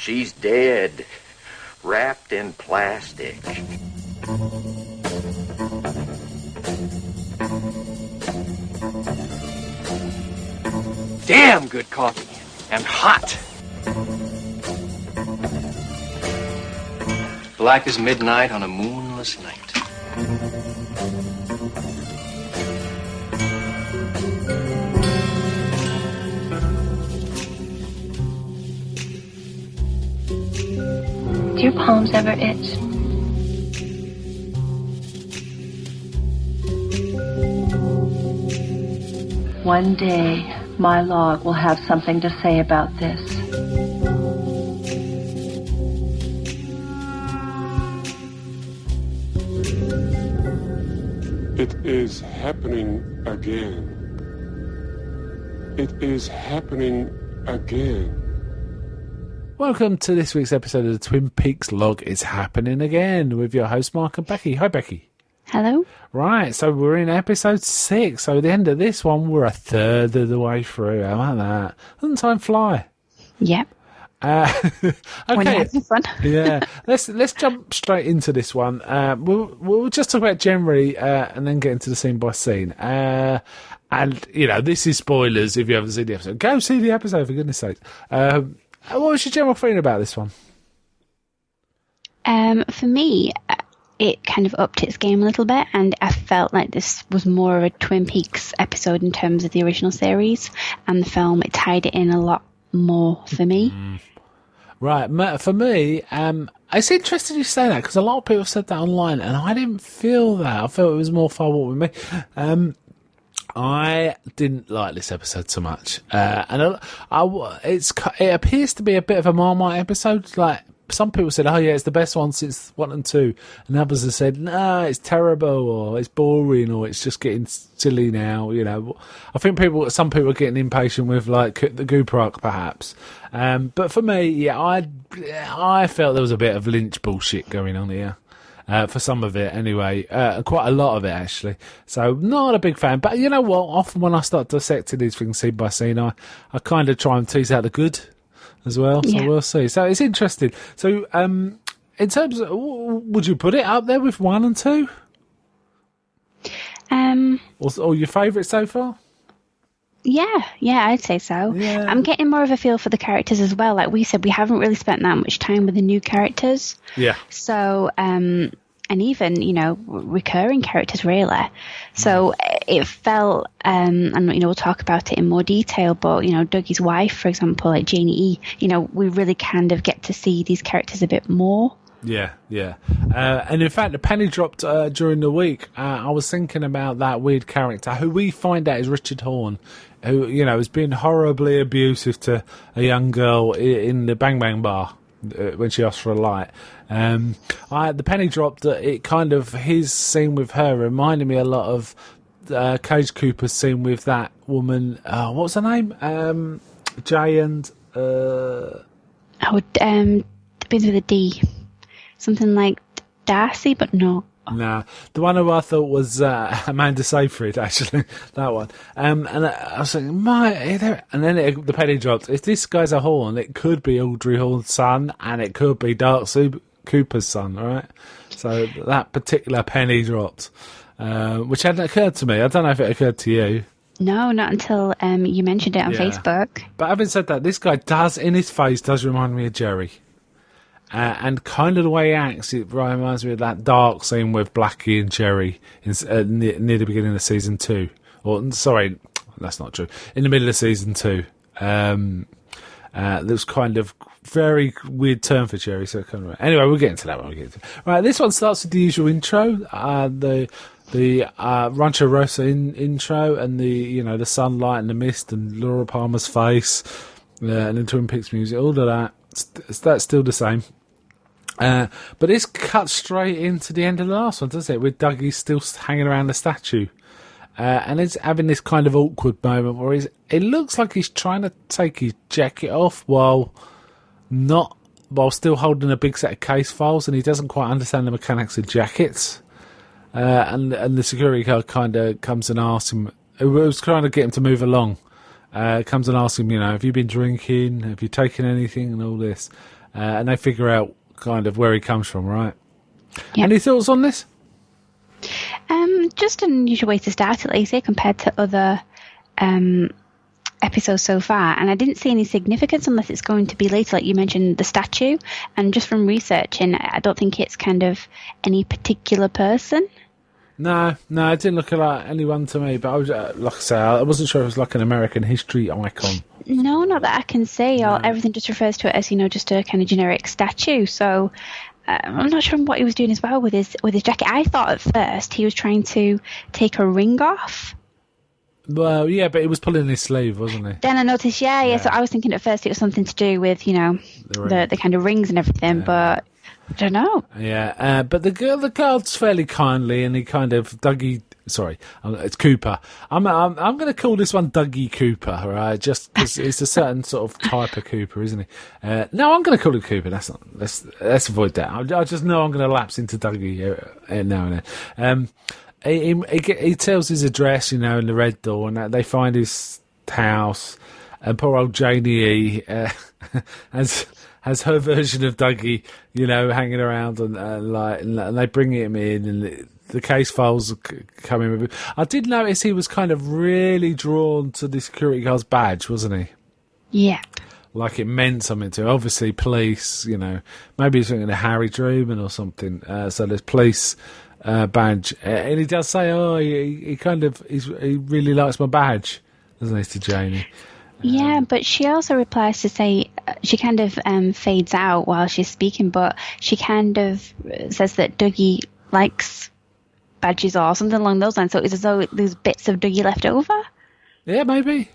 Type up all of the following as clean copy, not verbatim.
She's dead, wrapped in plastic. Damn good coffee, and hot. Black as midnight on a moonless night. Do your palms ever itch? One day, my log will have something to say about this. It is happening again. It is happening again. Welcome to this week's episode of the Twin Peaks Log. It's happening again with your host Mark and Becky. Hi, Becky. Hello. Right, so we're in episode 6. So at the end of this one, we're a third of the way through. How about that? Doesn't time fly? Yep. Okay. When you're having fun. Yeah. Let's jump straight into this one. We'll just talk about generally and then get into the scene by scene. And, you know, this is spoilers if you haven't seen the episode. Go see the episode, for goodness sake. What was your general feeling about this one? For me, it kind of upped its game a little bit, and I felt like this was more of a Twin Peaks episode in terms of the original series, and the film, it tied it in a lot more for me. Right, for me, it's interesting you say that, because a lot of people said that online, and I didn't feel that. I felt it was more Far Walk with Me. I didn't like this episode so much, and it appears to be a bit of a Marmite episode. Like, some people said, "Oh yeah, it's the best one since 1 and 2," and others have said, "No, it's terrible, or it's boring, or it's just getting silly now." You know, I think some people are getting impatient with like the Goop arc, perhaps. But for me, yeah, I felt there was a bit of Lynch bullshit going on here. For some of it, anyway. Quite a lot of it, actually. So, not a big fan. But you know what? Often when I start dissecting these things scene by scene, I kind of try and tease out the good as well. So, we'll see. So, it's interesting. So, in terms of... Would you put it up there with 1 and 2? Or your favourite so far? Yeah, I'd say so. Yeah. I'm getting more of a feel for the characters as well. Like we said, we haven't really spent that much time with the new characters. Yeah. So, and even, you know, recurring characters, really. So it felt, and, you know, we'll talk about it in more detail, but, you know, Dougie's wife, for example, like Janie E., you know, we really kind of get to see these characters a bit more. Yeah. And in fact, the penny dropped during the week. I was thinking about that weird character who we find out is Richard Horne, who, you know, has been horribly abusive to a young girl in the Bang Bang bar when she asked for a light. The penny dropped that it kind of, his scene with her reminded me a lot of Cage Cooper's scene with that woman. What's her name? Jay and... Begins with a D. Something like Darcy, but no. Nah, the one who I thought was Amanda Seyfried, actually, that one. And I was like, and then the penny dropped. If this guy's a Horn, it could be Audrey Horne's son, and it could be Dark Cooper's son, all right? So that particular penny dropped, which hadn't occurred to me. I don't know if it occurred to you. No, not until you mentioned it on Facebook. But having said that, this guy in his face does remind me of Jerry. And kind of the way he acts, it reminds me of that dark scene with Blackie and Jerry near the beginning of season 2. Or, sorry, that's not true. In the middle of season 2. There was kind of very weird turn for Jerry. So kind of, anyway, we'll get into that one. Right, this one starts with the usual intro. The Rancho Rosa intro, and the sunlight and the mist and Laura Palmer's face, and the Twin Peaks music, all of that. That's still the same. But this cuts straight into the end of the last one, doesn't it? With Dougie still hanging around the statue. And it's having this kind of awkward moment where it looks like he's trying to take his jacket off while still holding a big set of case files, and he doesn't quite understand the mechanics of jackets. And the security guard kind of comes and asks him, who was trying to get him to move along. comes and asks him, have you been drinking? Have you taken anything? And all this. And they figure out kind of where he comes from, right? Yeah. Any thoughts on this? Just an unusual way to start it, like you say, compared to other episodes so far. And I didn't see any significance unless it's going to be later, like you mentioned the statue. And just from researching, I don't think it's kind of any particular person. No, it didn't look like anyone to me. But I was, like I say, I wasn't sure it was like an American history icon. No, not that I can see. Or everything just refers to it as, just a kind of generic statue. So I'm not sure what he was doing as well with his jacket. I thought at first he was trying to take a ring off. Well, yeah, but he was pulling his sleeve, wasn't he? Then I noticed, yeah. So I was thinking at first it was something to do with, the kind of rings and everything, but I don't know. Yeah, but the guard's fairly kindly, and he kind of it's Cooper. I'm going to call this one Dougie Cooper, right? Just because it's a certain sort of type of Cooper, isn't he? No, I'm going to call it Cooper. Let's avoid that. I just know I'm going to lapse into Dougie now and then. He tells his address, in the Red Door, and they find his house. And poor old Janie E has her version of Dougie, hanging around, and they bring him in, and the case files come in. I did notice he was kind of really drawn to the security guard's badge, wasn't he? Yeah. Like it meant something to him. Obviously, police, maybe he's thinking of Harry Truman or something. So there's police badge. And he does say, he really likes my badge, doesn't he, to Janie? Yeah, but she also replies to say, she kind of fades out while she's speaking, but she kind of says that Dougie likes badges or something along those lines. So it's as though there's bits of Dougie left over. Yeah, maybe.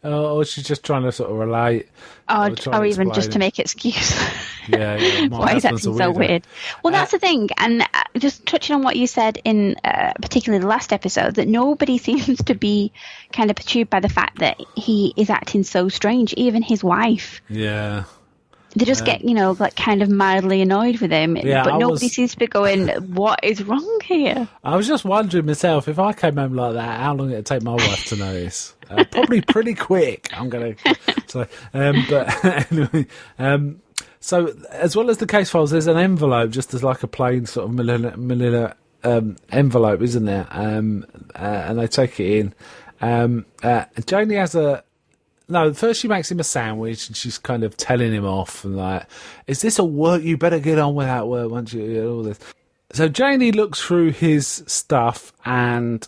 Or she's just trying to sort of relate. Or even just to make excuse. Yeah. Why is acting so weird? Well, that's the thing. And just touching on what you said in particularly the last episode, that nobody seems to be kind of perturbed by the fact that he is acting so strange. Even his wife. Yeah. They just get, kind of mildly annoyed with him. Yeah, but nobody seems to be going, what is wrong here? I was just wondering myself, if I came home like that, how long it'd take my wife to notice? Probably pretty quick, I'm going to say. But anyway, so as well as the case files, there's an envelope, just as like a plain sort of manila envelope, isn't there? And they take it in. Janie has No, first she makes him a sandwich and she's kind of telling him off and like, is this a work? You better get on with that work once you all this. So Janie looks through his stuff and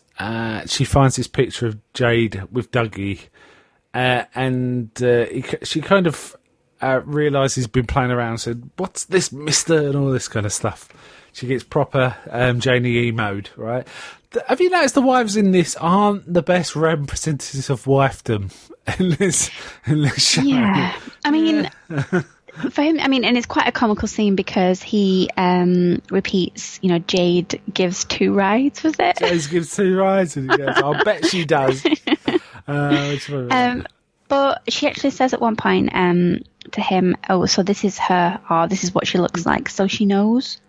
she finds this picture of Jade with Dougie. She kind of realises he's been playing around and said, what's this, mister? And all this kind of stuff. She gets proper Janie E mode, right? Have you noticed the wives in this aren't the best representatives of wifedom in this show? Yeah. I mean, for him, and it's quite a comical scene because he repeats, Jade gives 2 rides, was it? Jade gives 2 rides, and he goes, I'll bet she does. But she actually says at one point to him, oh, so this is her, or this is what she looks like, so she knows.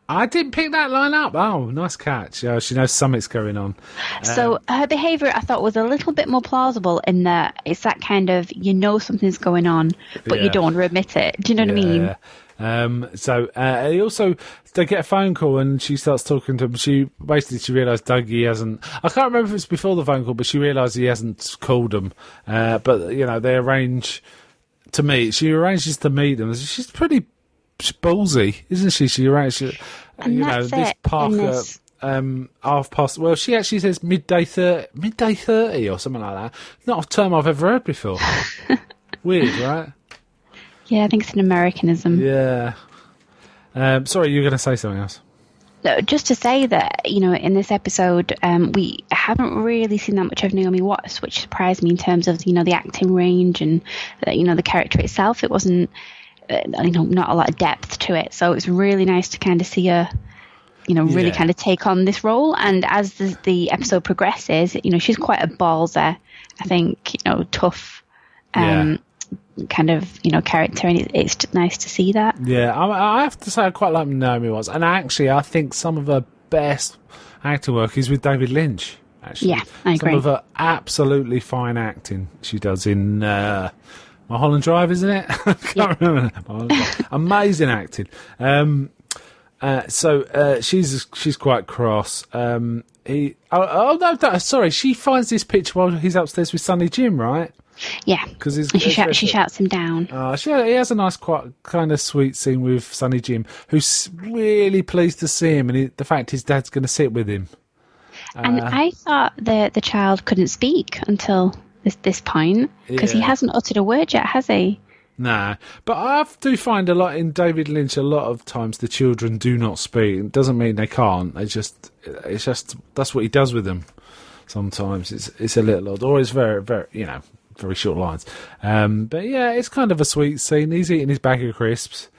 I didn't pick that line up. Oh, nice catch. She knows something's going on. So her behaviour, I thought, was a little bit more plausible in that it's that kind of, something's going on, but you don't want to admit it. Do you know what I mean? He also, they get a phone call and she starts talking to him. She realised Dougie hasn't, I can't remember if it's before the phone call, but she realised he hasn't called them. But, they arrange to meet. She arranges to meet them. She's pretty ballsy, isn't she? She arranged, this Parker, half past. Well, she actually says midday 30 or something like that. Not a term I've ever heard before. Weird, right? Yeah, I think it's an Americanism. Yeah. Sorry, you were going to say something else. No, just to say that, in this episode, we haven't really seen that much of Naomi Watts, which surprised me in terms of, the acting range and, the character itself. It wasn't, not a lot of depth to it. So it's really nice to kind of see her, really kind of take on this role. And as the episode progresses, she's quite a ballser, I think, tough, kind of, character. And it's just nice to see that. Yeah, I have to say I quite like Naomi Watts. And actually, I think some of her best acting work is with David Lynch. actually. Yeah, I agree. Some of her absolutely fine acting she does in Mulholland Drive, isn't it? I can't remember. Mulholland Drive. Amazing acting. So she's quite cross. Sorry, she finds this picture while he's upstairs with Sonny Jim, right? Yeah, Because she shouts him down. he has a nice, quite kind of sweet scene with Sonny Jim, who's really pleased to see him, and the fact his dad's going to sit with him. And I thought the child couldn't speak until this point, because he hasn't uttered a word yet, has he? Nah, but I do find a lot in David Lynch. A lot of times the children do not speak. It doesn't mean they can't. It's just that's what he does with them. Sometimes it's a little odd, or it's very, very, very short lines. But yeah, it's kind of a sweet scene. He's eating his bag of crisps.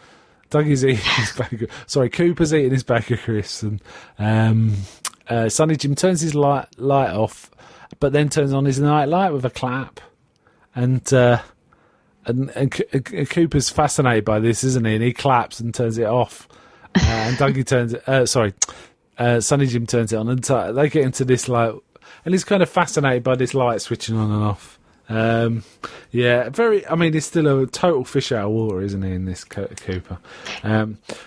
Dougie's eating his bag of... Sorry, Cooper's eating his bag of crisps. And Sonny Jim turns his light off, but then turns on his night light with a clap. And Cooper's fascinated by this, isn't he? And he claps and turns it off. And Dougie turns it... Sonny Jim turns it on. And they get into this light... And he's kind of fascinated by this light switching on and off. He's still a total fish out of water, isn't he, in this Cooper?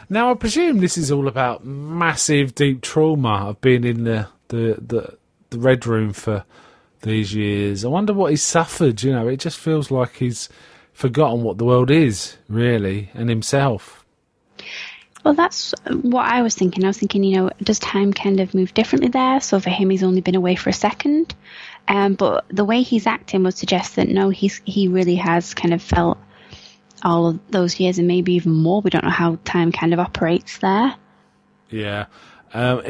Now, I presume this is all about massive, deep trauma of being in the Red Room for these years. I wonder what he's suffered, It just feels like he's forgotten what the world is, really, and himself. Well, that's what I was thinking. I was thinking, does time kind of move differently there? So for him, he's only been away for a second. But the way he's acting would suggest that no, he really has kind of felt all of those years and maybe even more. We don't know how time kind of operates there. Yeah, I'm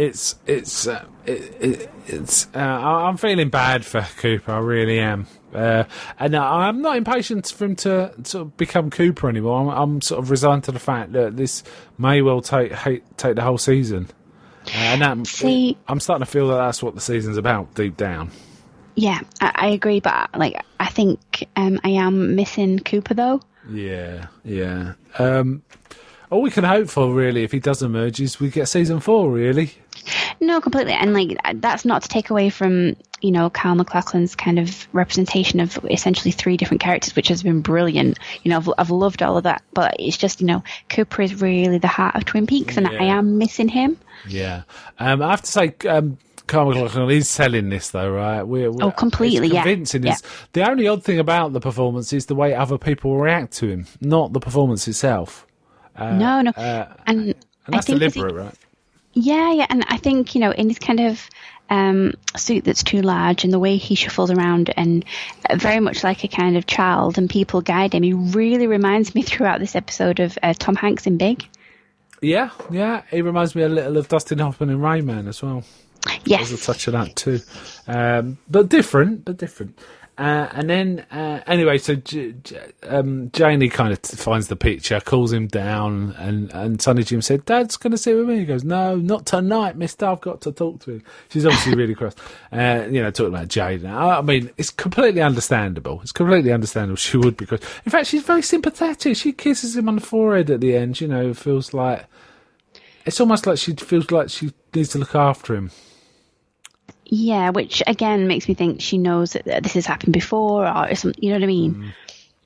feeling bad for Cooper. I really am. And I'm not impatient for him to sort of become Cooper anymore. I'm sort of resigned to the fact that this may well take the whole season. I'm starting to feel that that's what the season's about deep down. Yeah, I agree, but I think I am missing Cooper though. Yeah. All we can hope for, really, if he does emerge, is we get season 4, really. No, completely, and that's not to take away from Kyle MacLachlan's kind of representation of essentially 3 different characters, which has been brilliant. I've loved all of that, but it's just Cooper is really the heart of Twin Peaks, and I am missing him. Yeah, I have to say. Kyle MacLachlan is selling this, though, right? We're completely, it's convincing. Yeah. The only odd thing about the performance is the way other people react to him, not the performance itself. No. And that's deliberate, right? Yeah, and I think, in this kind of suit that's too large and the way he shuffles around and very much like a kind of child and people guide him, he really reminds me throughout this episode of Tom Hanks in Big. Yeah, he reminds me a little of Dustin Hoffman in Rain Man as well. Yes. There's a touch of that too. But different. And then, anyway, so Janie kind of finds the picture, calls him down, and Sonny Jim said, "Dad's going to sit with me." He goes, "No, not tonight, mister. I've got to talk to him." She's obviously really cross. Talking about Jade now. I mean, it's completely understandable. She would be cross. In fact, she's very sympathetic. She kisses him on the forehead at the end, feels like... It's almost like she feels like she needs to look after him. Yeah, which again makes me think she knows that this has happened before, or something. You know what I mean?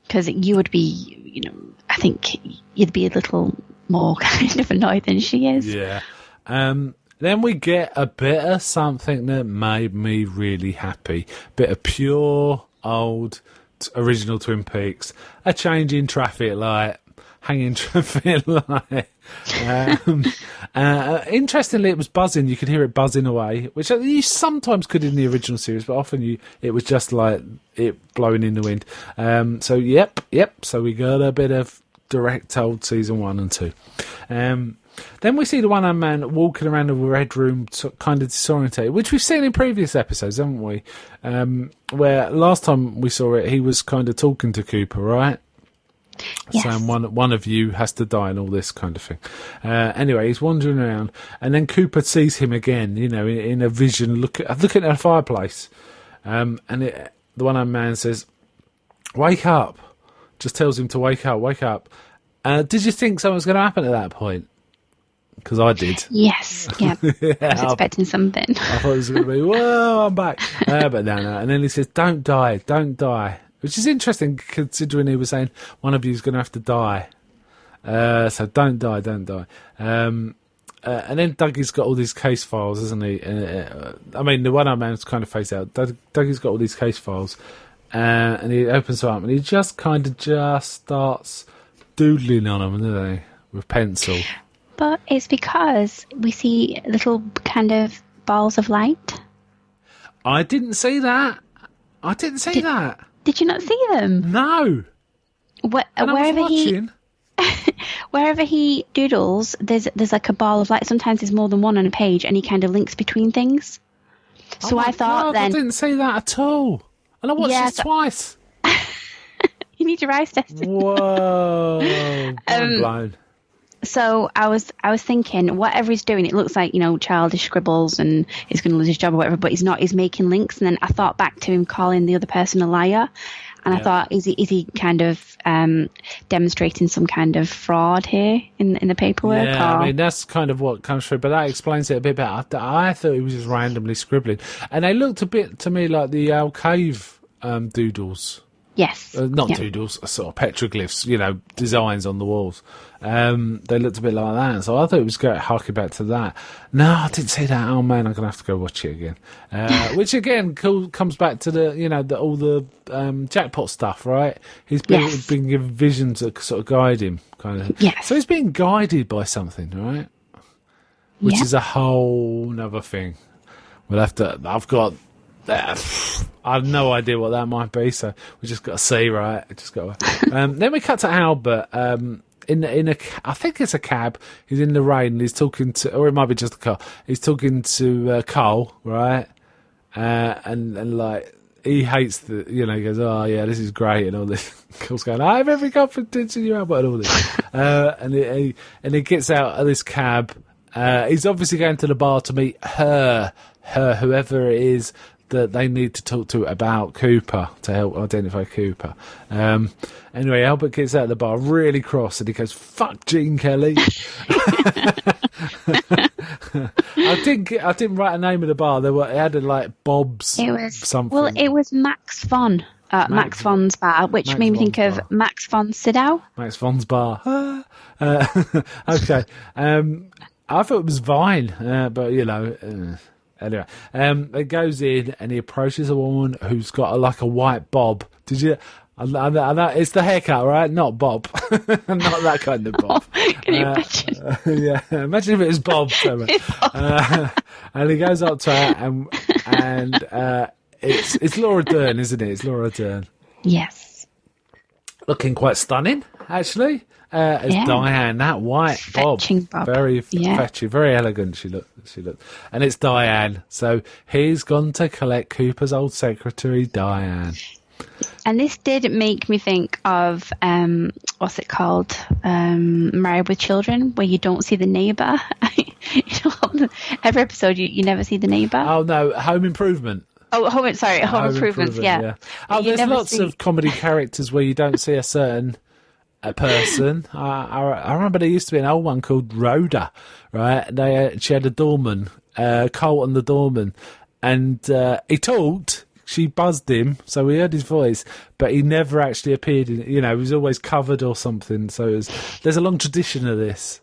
Because you would be, I think you'd be a little more kind of annoyed than she is. Yeah. Then we get a bit of something that made me really happy. Bit of pure old original Twin Peaks. A change in traffic light. Hanging traffic light. Interestingly, it was buzzing. You could hear it buzzing away, which you sometimes could in the original series, but often it was just like it blowing in the wind. So yep. So we got a bit of direct old season 1 and 2. Then we see the one-armed man walking around the Red Room, kind of disorientated, which we've seen in previous episodes, haven't we? Where last time we saw it, he was kind of talking to Cooper, right? Yes. Saying one of you has to die and all this kind of thing. Anyway, he's wandering around, and then Cooper sees him again, in a vision, looking at a fireplace. The one-armed man says, "Wake up." Just tells him to wake up. Did you think something was going to happen at that point? Because I did. Yes, yeah. I was expecting something. I thought it was going to be, whoa, I'm back. But no. And then he says, don't die. Which is interesting considering he was saying one of you is going to have to die. So don't die. And then Dougie's got all these case files, isn't he? I mean, the one-armed man's kind of face out. Dougie's got all these case files. And he opens them up and he just starts doodling on them, doesn't he? With pencil. But it's because we see little kind of balls of light. I didn't see that. Did you not see them? No. Wherever he doodles, there's like a ball of light. Sometimes there's more than one on a page, and he kind of links between things. So I thought I didn't see that at all. And I watched this twice. You need your eyes tested. Whoa. I'm blown. So I was thinking, whatever he's doing, it looks like, childish scribbles and he's going to lose his job or whatever, but he's not. He's making links. And then I thought back to him calling the other person a liar. And I thought, is he kind of demonstrating some kind of fraud here in the paperwork? Yeah, I mean, that's kind of what comes through, but that explains it a bit better. I thought he was just randomly scribbling. And they looked a bit to me like the Owl Cave doodles. Yes. Doodles, sort of petroglyphs, designs on the walls. They looked a bit like that. So I thought it was going to harken back to that. No, I didn't see that. Oh, man, I'm going to have to go watch it again. Which, again, comes back to all the jackpot stuff, right? He's been given visions that sort of guide him, kind of. Yes. So he's being guided by something, right? Which is a whole other thing. We'll have to... I have no idea what that might be, so we just got to see, right? Then we cut to Albert in I think it's a cab. He's in the rain. And he's talking to, or it might be just a car. He's talking to Cole, right? And like he hates the, he goes, oh yeah, this is great, and all this. Cole's going, I have every confidence in you, Albert, and all this. And he gets out of this cab. He's obviously going to the bar to meet her, whoever it is that they need to talk to about Cooper, to help identify Cooper. Anyway, Albert gets out of the bar really cross and he goes, fuck Gene Kelly. I didn't write a name of the bar. It had like Bob's something. Well, it was Max Von. Max Von's bar, which made me think of Max von Sydow. Max Von's bar. Okay. I thought it was Vine, but anyway, it goes in and he approaches a woman who's got a white bob. Did you? I know it's the haircut, right? Not bob, not that kind of bob. Can you imagine? Yeah, imagine if it was bob. And he goes up to her, and it's Laura Dern, isn't it? It's Laura Dern. Yes. Looking quite stunning, actually. As Diane, that white bob, very fetching, very elegant. She looked, and it's Diane. So he's gone to collect Cooper's old secretary, Diane. And this did make me think of what's it called, Married with Children, where you don't see the neighbour. Every episode you never see the neighbour. Oh no, Home Improvement. Oh, Home Improvement. Yeah. Oh, there's lots of comedy characters where you don't see a certain. A person. I remember there used to be an old one called Rhoda, right? She had a doorman, Colton the doorman, and he talked. She buzzed him, so we heard his voice, but he never actually appeared. He was always covered or something. So there's a long tradition of this.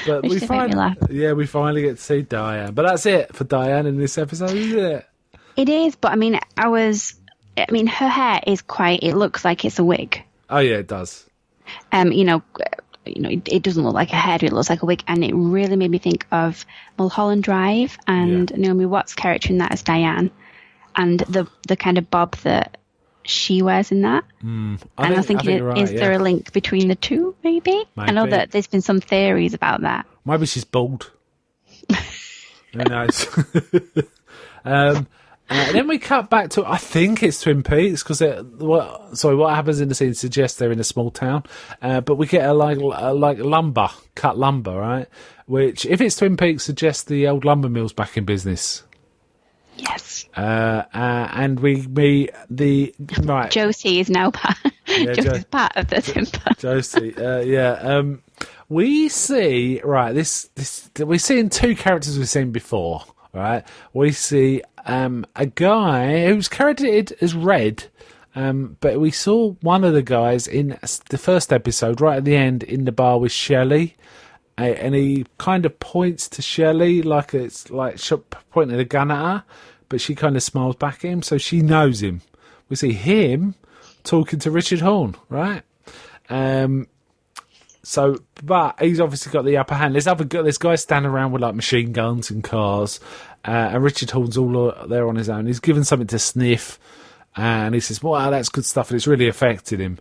But we finally get to see Diane. But that's it for Diane in this episode, isn't it? It is, but I mean, her hair is it looks like it's a wig. Oh yeah, it does. It doesn't look like a hairdo, it looks like a wig, and it really made me think of Mulholland Drive and Naomi Watts' character in that as Diane, and the kind of bob that she wears in that. I was thinking, is there a link between the two, maybe? I know that there's been some theories about that. Maybe she's bald. Who knows? Then we cut back to, I think it's Twin Peaks, because what happens in the scene suggests they're in a small town, but we get a cut lumber, right? Which, if it's Twin Peaks, suggests the old lumber mill's back in business. Yes. And we meet the right. Josie is now part. Yeah, Josie's part of the timber. Josie, we see we're seeing two characters we've seen before. Right, we see a guy who's credited as Red, but we saw one of the guys in the first episode right at the end in the bar with Shelley. And he kind of points to Shelley like it's like pointing a gun at her, but she kind of smiles back at him, so she knows him. We see him talking to Richard Horne, right? But he's obviously got the upper hand. There's guys standing around with like machine guns and cars, and Richard Horne's all there on his own. He's given something to sniff, and he says, "Wow, that's good stuff," and it's really affected him.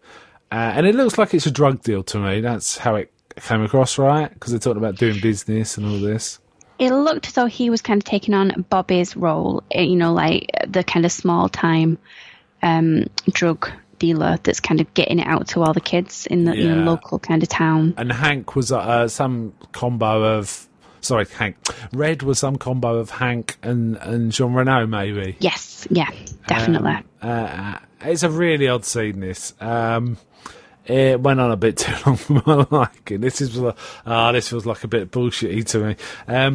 And it looks like it's a drug deal to me. That's how it came across, right? Because they're talking about doing business and all this. It looked as though he was kind of taking on Bobby's role, like the kind of small time drug dealer that's kind of getting it out to all the kids in the local kind of town. And Hank was some combo of... Sorry, Hank. Red was some combo of Hank and Jean Reno, maybe. Yes, yeah, definitely. It's a really odd scene, this. It went on a bit too long for my liking. This feels like a bit bullshitty to me.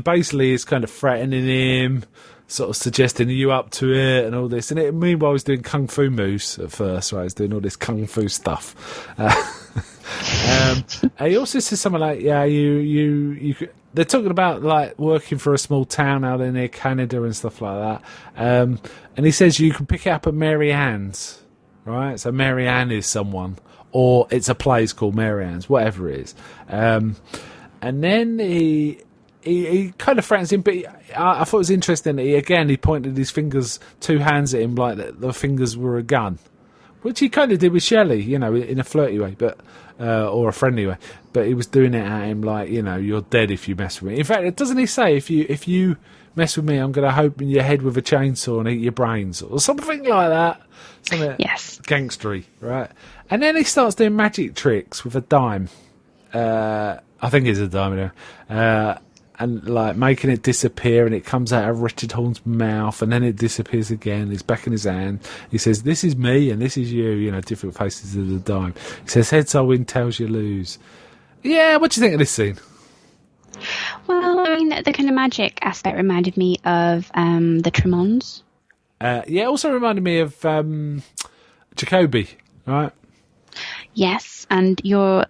Basically, it's kind of threatening him, sort of suggesting, are you up to it, and all this. And meanwhile, he's doing kung fu moves at first, right? He's doing all this kung fu stuff. He also says something like, yeah, you could... They're talking about like working for a small town out in near Canada and stuff like that. And he says you can pick it up at Mary Ann's, right? So Mary Ann is someone. Or it's a place called Mary Ann's, whatever it is. And then he kind of threatens him, but I thought it was interesting that he pointed his fingers, two hands at him like the fingers were a gun, which he kind of did with Shelley, in a flirty way, but or a friendly way. But he was doing it at him like, you're dead if you mess with me. In fact, doesn't he say, if you mess with me, I'm going to open your head with a chainsaw and eat your brains, or something like that? Something gangstery, right? And then he starts doing magic tricks with a dime. I think it's a dime, and like making it disappear, and it comes out of Richard Horne's mouth, and then it disappears again. It's back in his hand. He says, "This is me, and this is you." Different faces of the dime. He says, "Heads I win, tails you lose." Yeah, what do you think of this scene? Well, I mean, the kind of magic aspect reminded me of the Tremons. It also reminded me of Jacoby, right? Yes, and your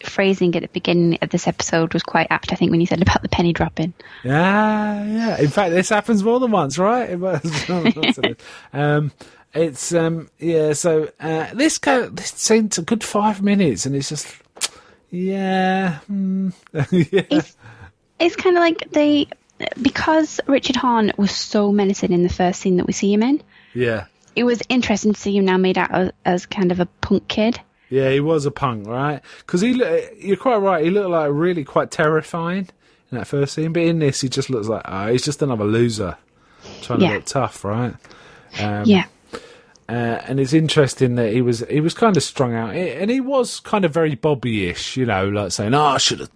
phrasing at the beginning of this episode was quite apt, I think, when you said about the penny dropping. Yeah. In fact, this happens more than once, right? So this seems a good 5 minutes, and it's just, yeah. It's kind of like because Richard Horne was so menacing in the first scene that we see him in. Yeah. It was interesting to see him now made out as kind of a punk kid. Yeah, he was a punk, right? Because you're quite right, he looked like really quite terrifying in that first scene, but in this he just looks like, he's just another loser trying to look tough, right? And it's interesting that he was kind of strung out, and he was kind of very Bobby-ish, like saying, I should have...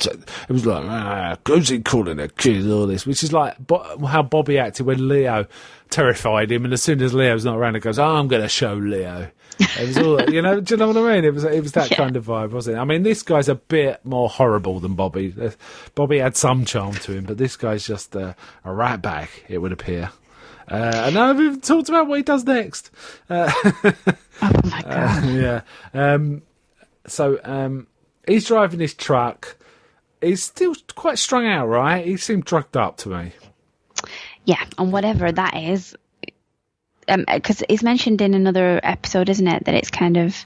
It was like, who's he calling a kid, all this, which is like how Bobby acted when Leo terrified him, and as soon as Leo's not around, he goes, I'm going to show Leo. It was all, do you know what I mean? It was that kind of vibe, wasn't it? I mean, this guy's a bit more horrible than Bobby. Bobby had some charm to him, but this guy's just a rat bag, it would appear. And now we've talked about what he does next. Oh my God. So he's driving his truck. He's still quite strung out, right? He seemed drugged up to me. Yeah, and whatever that is, because it's mentioned in another episode, isn't it, that it's kind of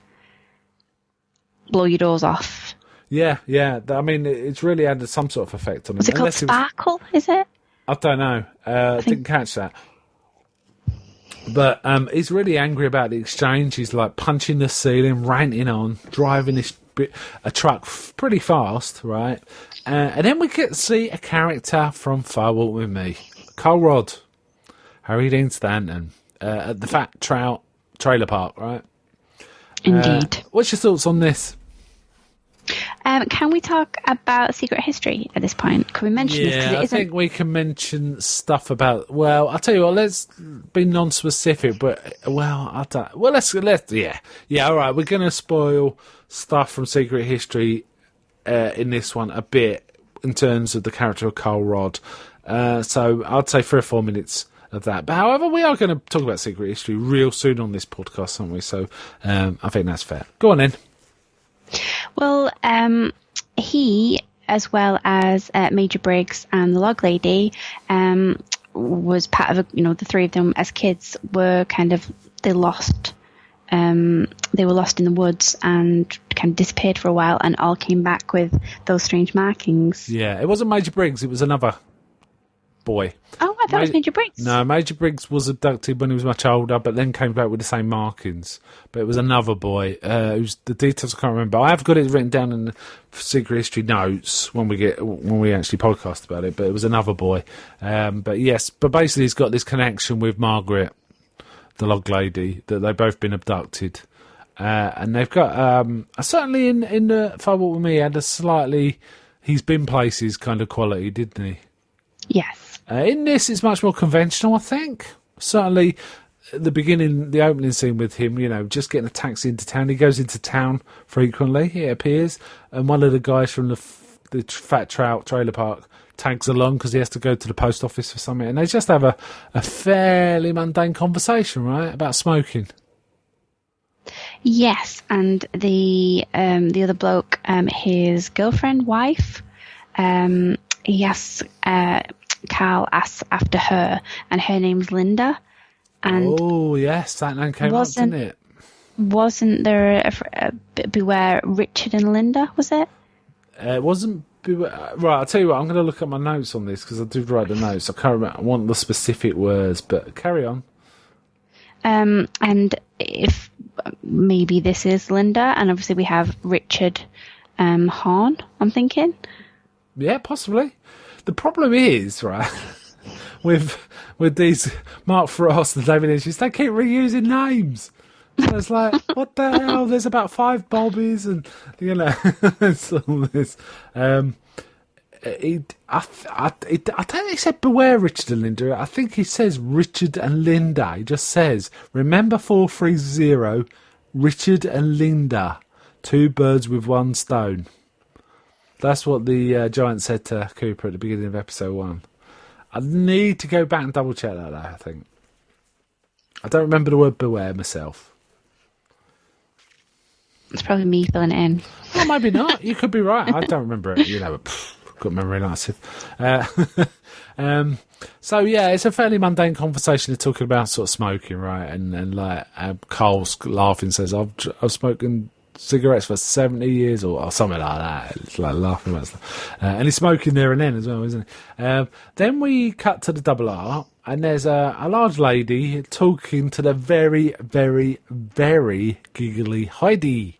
blow your doors off. Yeah. I mean, it's really had some sort of effect on him. Was it called Sparkle, is it? I don't know. Didn't catch that. But he's really angry about the exchange. He's like punching the ceiling, ranting on, driving a truck pretty fast, right? And then we get to see a character from Fire Walk With Me. Carl Rodd, Harry Dean Stanton, at the Fat Trout trailer park, right? Indeed. What's your thoughts on this? Can we talk about Secret History at this point? Can we mention this? 'Cause it I isn't... think we can mention stuff about. Well, I'll tell you what. Let's be non-specific, but I don't. Well, let's. All right. We're going to spoil stuff from Secret History in this one a bit in terms of the character of Carl Rod. So I'd say 3 or 4 minutes of that. But however, we are going to talk about Secret History real soon on this podcast, aren't we? So I think that's fair. Go on then. Well, he, as well as Major Briggs and the Log Lady, was part of, the 3 of them as kids were they lost. They were lost in the woods and kind of disappeared for a while and all came back with those strange markings. Yeah, it wasn't Major Briggs, it was another boy. Oh, I thought it was Major Briggs. No, Major Briggs was abducted when he was much older, but then came back with the same markings. But it was another boy. Who's the details I can't remember. I have got it written down in the Secret History notes when we actually podcast about it. But it was another boy. But yes, but basically he's got this connection with Margaret, the Log Lady, that they've both been abducted, and they've got certainly in the Far Walk With Me had a slightly he's been places kind of quality, didn't he? Yes. In this, it's much more conventional, I think. Certainly, at the beginning, the opening scene with him, just getting a taxi into town. He goes into town frequently, it appears, and one of the guys from the Fat Trout trailer park tags along because he has to go to the post office for something. And they just have a fairly mundane conversation, right, about smoking. Yes, and the other bloke, his girlfriend, wife, he asks... Carl asks after her, and her name's Linda. And oh yes, that name came up, didn't it? Wasn't there a Beware Richard and Linda? Was it? It wasn't. Right, I'll tell you what. I'm going to look at my notes on this because I did write the notes. I can't remember. I want the specific words, but carry on. And if maybe this is Linda, and obviously we have Richard Horn. I'm thinking. Yeah, possibly. The problem is, right, with these Mark Frost and David Lynch, is they keep reusing names. So it's like, what the hell? There's about 5 Bobbies, and it's all this. I don't think he said Beware Richard and Linda. I think he says Richard and Linda. He just says, remember 430, Richard and Linda, 2 birds with 1 stone. That's what the giant said to Cooper at the beginning of episode 1. I need to go back and double check that, though, I think. I don't remember the word beware myself. It's probably me filling it in. Well, maybe not. You could be right. I don't remember it. Got memory like so, yeah, it's a fairly mundane conversation. They're talking about sort of smoking, right? And like Carl's laughing, says, I've spoken cigarettes for 70 years or something like that. It's like laughing about stuff. And he's smoking there and then as well, isn't he? Then we cut to the double R, and there's a large lady talking to the very, very, very giggly Heidi.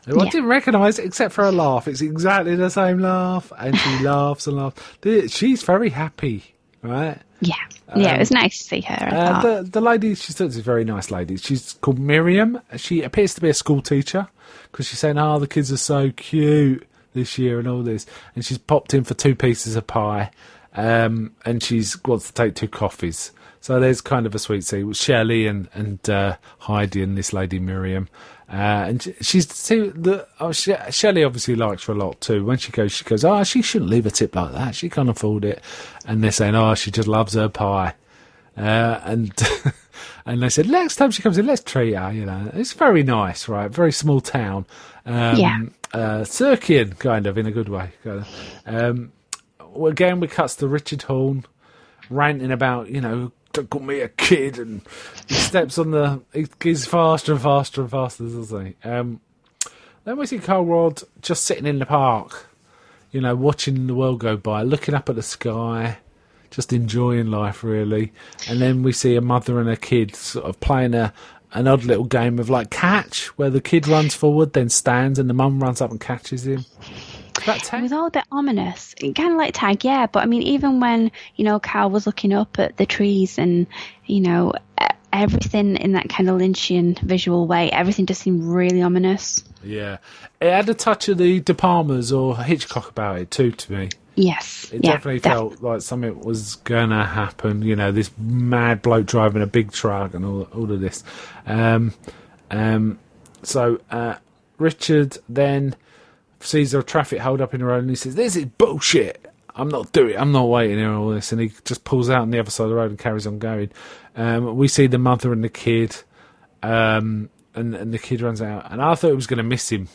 Who I didn't recognise except for her laugh. It's exactly the same laugh, and she laughs and laughs. She's very happy, right? Yeah. Yeah, it was nice to see her. The lady she's talking to is a very nice lady. She's called Miriam. She appears to be a school teacher because she's saying, the kids are so cute this year and all this. And she's popped in for 2 pieces of pie, and she wants to take 2 coffees. So there's kind of a sweet scene with Shelley and Heidi and this lady Miriam. And Shelley obviously likes her a lot too. When she goes, she shouldn't leave a tip like that. She can't afford it. And they're saying, she just loves her pie. And they said, next time she comes in, let's treat her. It's very nice, right? Very small town. Circean, kind of, in a good way. Again, we cuts to Richard Horn ranting about, don't call me a kid, and he steps on he gets faster and faster and faster, doesn't he? Then we see Carl Rod just sitting in the park, watching the world go by, looking up at the sky, just enjoying life, really. And then we see a mother and a kid sort of playing an odd little game of like catch, where the kid runs forward, then stands, and the mum runs up and catches him. It was all a bit ominous. Kind of like tag, yeah. But I mean, even when, Carl was looking up at the trees and, everything in that kind of Lynchian visual way, everything just seemed really ominous. Yeah. It had a touch of the De Palmas or Hitchcock about it too, to me. Yes. It definitely felt like something was going to happen, you know, this mad bloke driving a big truck and all of this. So Richard then sees a traffic hold up in the road and he says, "This is bullshit. I'm not waiting here on all this." And he just pulls out on the other side of the road and carries on going. We see the mother and the kid, and the kid runs out. And I thought he was going to miss him.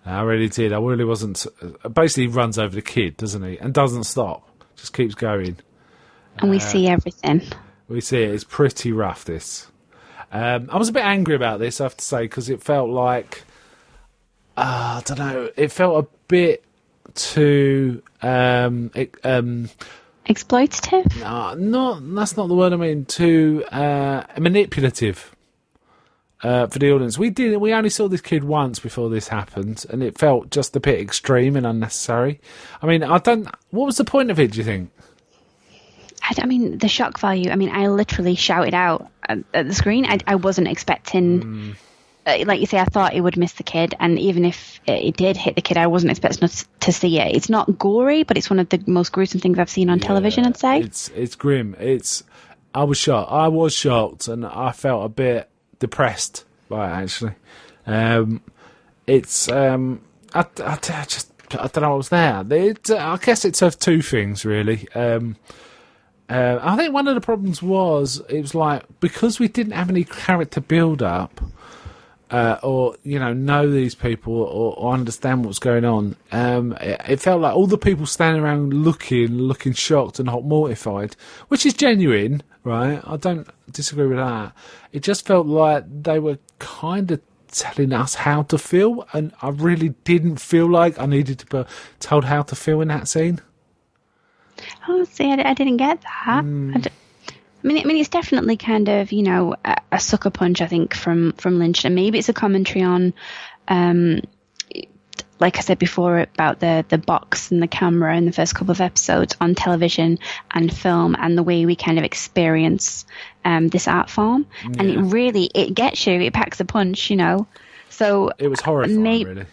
I really did. I really wasn't. Basically, he runs over the kid, doesn't he? And doesn't stop. Just keeps going. And we see everything. We see it. It's pretty rough, this. I was a bit angry about this, I have to say, because it felt like... I don't know. It felt a bit too... Exploitative? That's not the word I mean. Too manipulative. For the audience, we only saw this kid once before this happened, and it felt just a bit extreme and unnecessary. I mean, what was the point of it, do you think? I mean, the shock value. I mean, I literally shouted out at the screen. I wasn't expecting, like you say, I thought it would miss the kid, and even if it did hit the kid, I wasn't expecting to see it. It's not gory, but it's one of the most gruesome things I've seen on television, I'd say. It's grim. I was shocked, and I felt a bit depressed by it, actually. I don't know what was there. I guess it served two things, really. I think one of the problems was it was like, because we didn't have any character build up, or know these people or understand what's going on. It felt like all the people standing around looking shocked and hot mortified, which is genuine, right? I don't disagree with that. It just felt like they were kind of telling us how to feel, and I really didn't feel like I needed to be told how to feel in that scene. Oh, see, I didn't get that. I mean, it's definitely kind of, a sucker punch, I think, from Lynch, and maybe it's a commentary on, like I said before, about the box and the camera in the first couple of episodes on television and film, and the way we kind of experience this art form. Yeah. And it gets you, it packs a punch, So it was horrifying, really.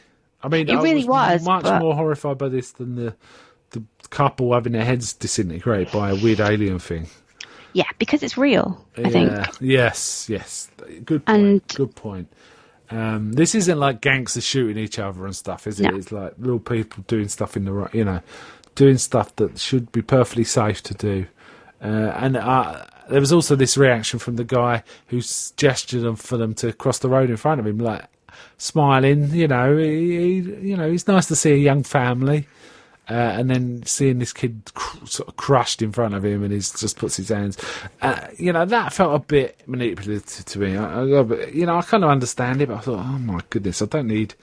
I mean, it really was much more horrified by this than the couple having their heads disintegrated by a weird alien thing. Yeah, because it's real, I think. Yes. Good point. This isn't like gangsters shooting each other and stuff, is it? No. It's like real people doing stuff doing stuff that should be perfectly safe to do. And there was also this reaction from the guy who gestured for them to cross the road in front of him, like smiling. He's nice to see a young family. And then seeing this kid sort of crushed in front of him, and he just puts his hands, that felt a bit manipulative to me. I kind of understand it, but I thought, oh my goodness, I don't need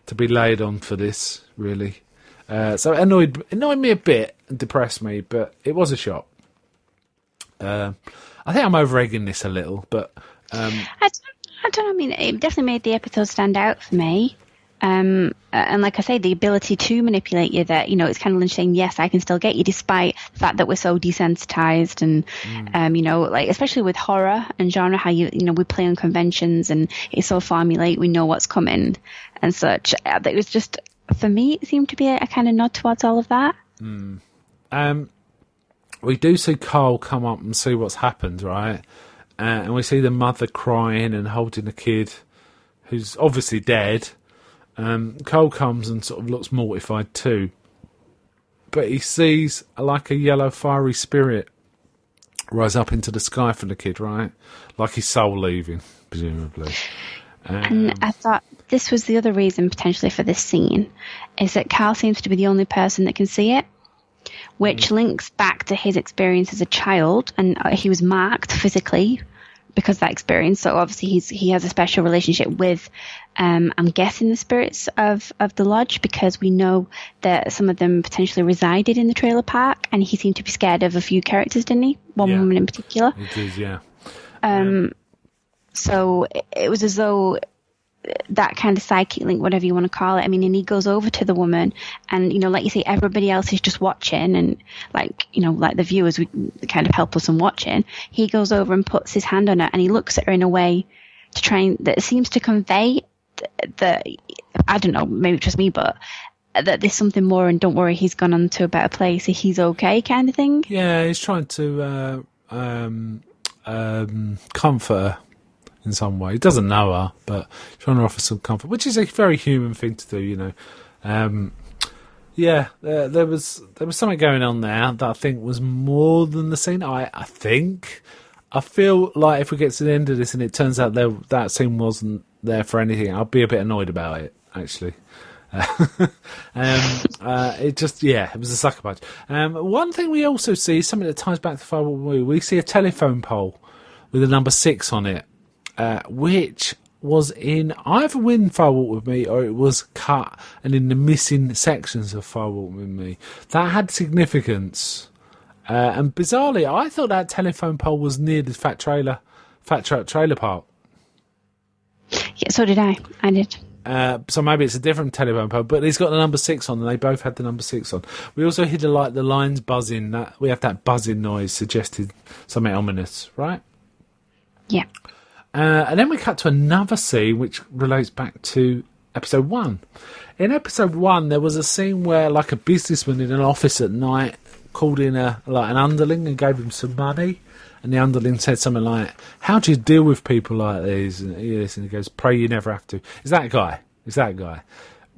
to be laid on for this, really. So it annoyed me a bit and depressed me, but it was a shock. I think I'm over-egging this a little, but... I don't know, I mean, it definitely made the episode stand out for me. And like I say, the ability to manipulate you, that, it's kind of Lynch saying, yes, I can still get you, despite the fact that we're so desensitized, and, like, especially with horror and genre, how we play on conventions and it's so formulaic, we know what's coming and such. It was just, for me, it seemed to be a kind of nod towards all of that. We do see Carl come up and see what's happened, right? And we see the mother crying and holding the kid who's obviously dead. Cole comes and sort of looks mortified too, but he sees like a yellow fiery spirit rise up into the sky from the kid, right? Like his soul leaving, presumably. And I thought this was the other reason potentially for this scene, is that Carl seems to be the only person that can see it, which links back to his experience as a child, and he was marked physically because of that experience. So obviously he has a special relationship with, I'm guessing, the spirits of the lodge, because we know that some of them potentially resided in the trailer park, and he seemed to be scared of a few characters, didn't he? One woman in particular. It is, yeah. So it was as though that kind of psychic link, whatever you want to call it. I mean, and he goes over to the woman, and like you say, everybody else is just watching, and like the viewers would kind of helpless and watching. He goes over and puts his hand on her, and he looks at her in a way to try and that seems to convey that I don't know, maybe it's just me, but that there's something more, and don't worry, he's gone on to a better place, so he's okay, kind of thing. Yeah, he's trying to comfort her in some way. He doesn't know her, but trying to offer some comfort, which is a very human thing to do, Yeah, there was something going on there that I think was more than the scene. I feel like if we get to the end of this and it turns out that scene wasn't there for anything, I'll be a bit annoyed about it, actually. It was a sucker punch. One thing we also see is something that ties back to Firewalk with Me. We see a telephone pole with a number 6 on it, which was in either Win Firewalk with Me or it was cut and in the missing sections of Firewalk with Me. That had significance. And bizarrely, I thought that telephone pole was near the fat truck trailer park. Yeah, so did I. I did. So maybe it's a different telephone pole, but it's got the number 6 on, and they both had the number 6 on. We also hear the lines buzzing. We have that buzzing noise suggested something ominous, right? Yeah. And then we cut to another scene which relates back to episode 1. In episode 1, there was a scene where, like, a businessman in an office at night called in an underling and gave him some money. And the underling said something like, "How do you deal with people like these?" And he goes, "Pray you never have to." Is that guy?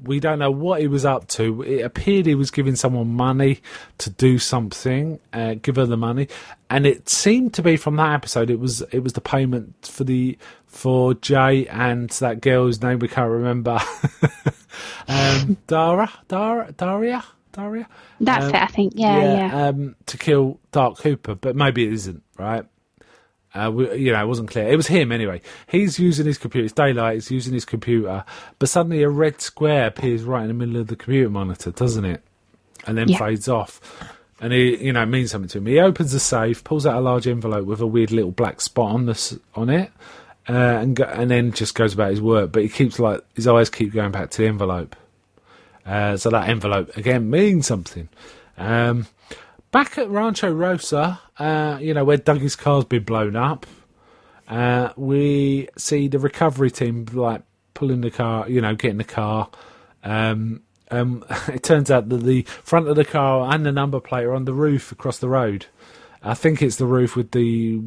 We don't know what he was up to. It appeared he was giving someone money to do something, give her the money, and it seemed to be from that episode. It was the payment for Jay and that girl whose name we can't remember. Daria. That's it, I think. Yeah. To kill Dark Cooper, but maybe it isn't, right? It wasn't clear. It was him anyway. He's using his computer. It's daylight. He's using his computer, but suddenly a red square appears right in the middle of the computer monitor, doesn't it? And then fades off. And it means something to him. He opens the safe, pulls out a large envelope with a weird little black spot on it, and then just goes about his work. But he keeps his eyes keep going back to the envelope. So that envelope, again, means something. Back at Rancho Rosa, where Dougie's car's been blown up, we see the recovery team, pulling the car, getting the car. It turns out that the front of the car and the number plate are on the roof across the road. I think it's the roof with the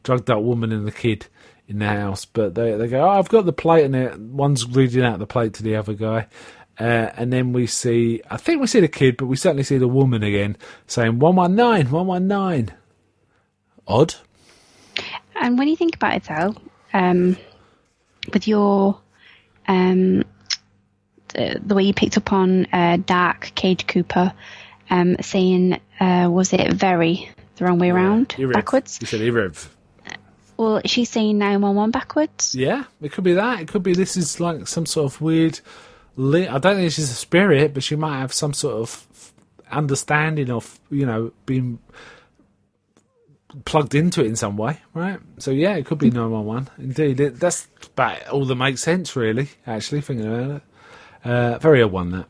drugged up woman and the kid in the house. But they go, "Oh, I've got the plate," and one's reading out the plate to the other guy. And then we see the kid, but we certainly see the woman again saying 119, 119. Odd. And when you think about it, though, with your the way you picked up on Dark Cage Cooper saying, was it very the wrong way around, backwards? You said Irev. Well, she's saying 911 backwards. Yeah, it could be that. It could be this is like some sort of weird. I don't think she's a spirit, but she might have some sort of understanding of, being plugged into it in some way, right? So, yeah, it could be 911. Indeed. That's about all that makes sense, really, actually, thinking about it. Very odd one, that.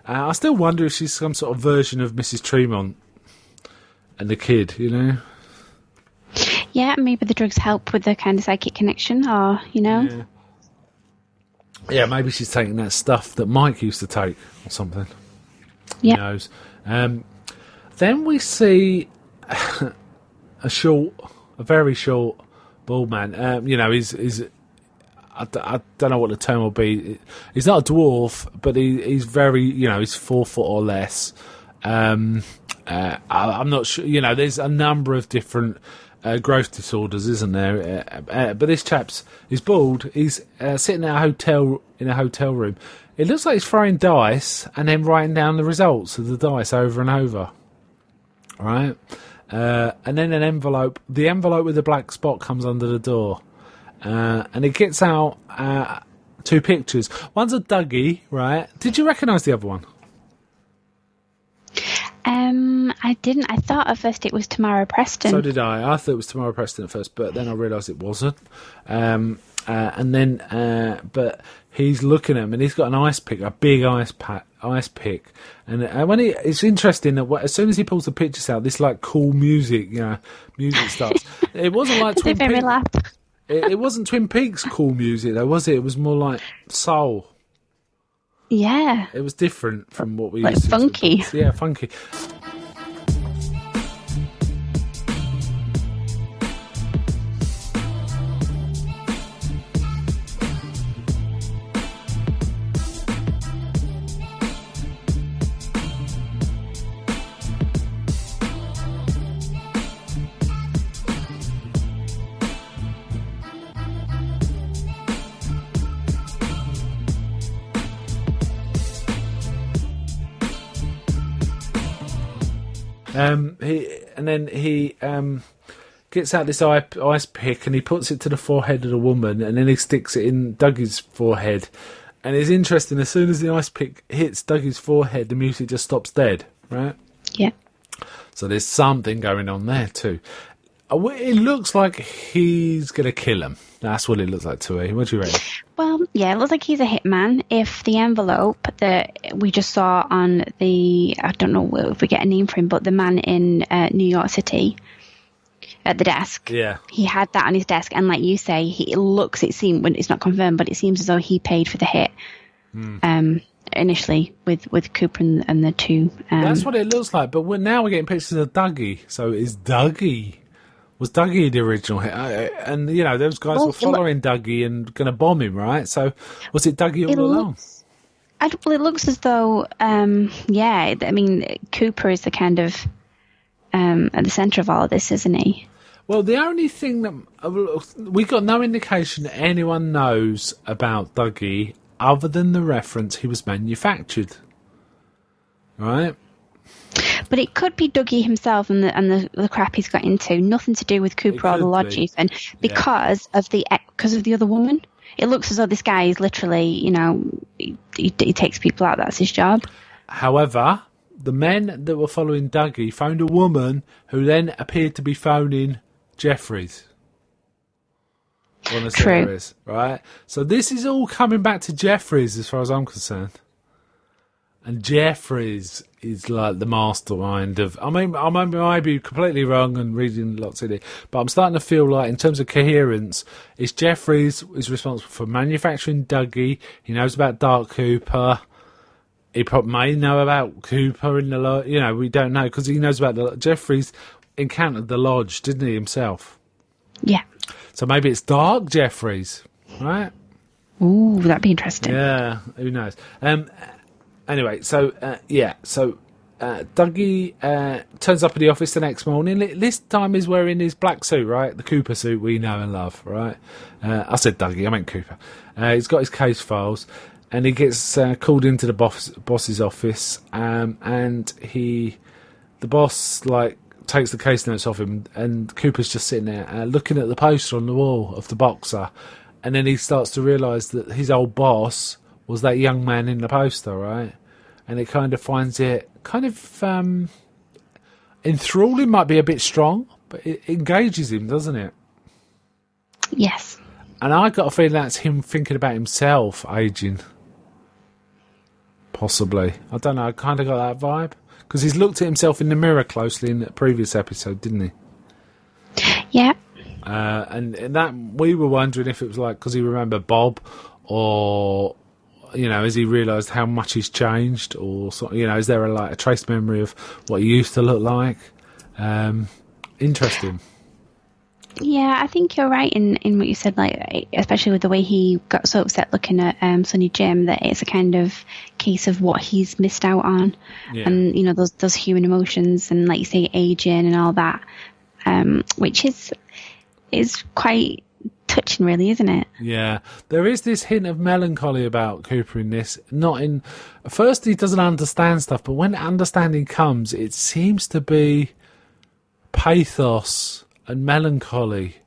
I still wonder if she's some sort of version of Mrs. Tremont and the kid, Yeah, maybe the drugs help with the kind of psychic connection, or, Yeah. Yeah, maybe she's taking that stuff that Mike used to take or something. Yeah. Who knows? Then we see a very short bald man. He's I don't know what the term will be. He's not a dwarf, but he's very, he's 4 foot or less. I'm not sure. There's a number of different growth disorders, isn't there? But this he's bald. He's sitting in a hotel room. It looks like he's throwing dice and then writing down the results of the dice over and over. Right? And then the envelope with the black spot comes under the door. And it gets out 2 pictures. One's of Dougie, right? Did you recognise the other one? I didn't. I thought at first it was Tamara Preston. So did I. I thought it was Tamara Preston at first, but then I realised it wasn't. And and then, but he's looking at him, and he's got an ice pick, a big ice pick, and when it's interesting that as soon as he pulls the pictures out, this like cool music, music starts. It wasn't like Twin Peaks. It wasn't Twin Peaks cool music though, was it? It was more like soul. Yeah. It was different from what we like used to. Funky. Yeah, funky. He gets out this ice pick and he puts it to the forehead of the woman, and then he sticks it in Dougie's forehead. And it's interesting, as soon as the ice pick hits Dougie's forehead, the music just stops dead, right? Yeah. So there's something going on there too. It looks like he's going to kill him. That's what it looks like to me. What do you reckon? Well, yeah, it looks like he's a hitman. If the envelope that we just saw on I don't know if we get a name for him, but the man in New York City at the desk, yeah, he had that on his desk. And like you say, it seems, when it's not confirmed, but it seems as though he paid for the hit initially with Cooper and the two. That's what it looks like. But now we're getting pictures of Dougie. So is Dougie... Was Dougie the original hit? And, those guys were following Dougie and going to bomb him, right? So was it Dougie all along? It looks as though, Cooper is the kind of at the centre of all of this, isn't he? Well, the only thing that... we got no indication that anyone knows about Dougie other than the reference he was manufactured. Right? But it could be Dougie himself and the crap he's got into. Nothing to do with Cooper or the lodges, and because of the other woman. It looks as though this guy is literally, he takes people out. That's his job. However, the men that were following Dougie found a woman who then appeared to be phoning Jeffries on the series, right? So this is all coming back to Jeffries as far as I'm concerned. And Jeffries is like the mastermind of... I might be completely wrong and reading lots of it, but I'm starting to feel like, in terms of coherence, it's Jeffries is responsible for manufacturing Dougie. He knows about Dark Cooper. He probably may know about Cooper in the lodge. We don't know, because he knows about the... Jeffries encountered the lodge, didn't he, himself? Yeah. So maybe it's Dark Jeffries, right? Ooh, that'd be interesting. Yeah, who knows? Anyway, so Dougie turns up at the office the next morning. This time he's wearing his black suit, right? The Cooper suit we know and love, right? I said Dougie, I meant Cooper. He's got his case files, and he gets called into the boss's office, and the boss takes the case notes off him, and Cooper's just sitting there looking at the poster on the wall of the boxer, and then he starts to realise that his old boss was that young man in the poster, right? And it kind of finds it enthralling, might be a bit strong, but it engages him, doesn't it? Yes. And I got a feeling that's him thinking about himself aging. Possibly. I don't know, I kind of got that vibe. Because he's looked at himself in the mirror closely in the previous episode, didn't he? Yeah. And that we were wondering if it was because he remembered Bob, or... has he realised how much he's changed, or is there a trace memory of what he used to look like? Interesting. Yeah, I think you're right in what you said, especially with the way he got so upset looking at Sonny Jim, that it's a kind of case of what he's missed out on, and those human emotions, and like you say, aging and all that, which is quite touching, really, isn't it? Yeah, there is this hint of melancholy about Cooper in this. At first he doesn't understand stuff, but when understanding comes, it seems to be pathos and melancholy,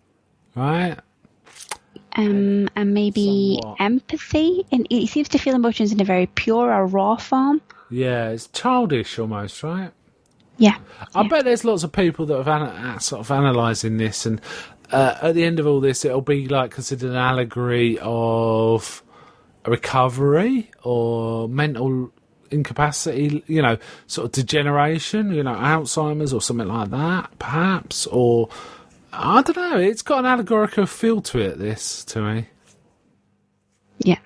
right? And maybe somewhat empathy, and he seems to feel emotions in a very pure or raw form. Yeah, it's childish almost, right? Yeah. I bet there's lots of people that have sort of analysing this, and at the end of all this, it'll be like considered an allegory of a recovery or mental incapacity, sort of degeneration, Alzheimer's or something like that, perhaps, or I don't know. It's got an allegorical feel to it. This to me. Yeah.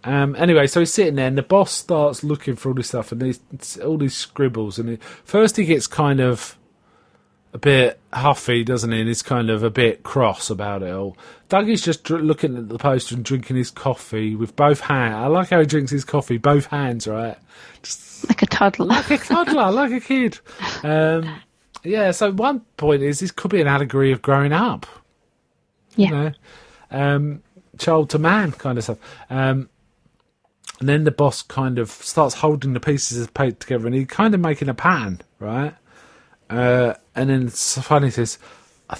Anyway, so he's sitting there, and the boss starts looking for all this stuff and all these scribbles, and first he gets kind of a bit huffy, doesn't he? And he's kind of a bit cross about it all. Dougie's just looking at the poster and drinking his coffee with both hands. I like how he drinks his coffee, both hands, right? Just like a toddler. Like a toddler, like a kid. Yeah, so one point is this could be an allegory of growing up. Yeah. Child to man kind of stuff. And then the boss kind of starts holding the pieces of paper together and he's kind of making a pattern, right? And then finally says, I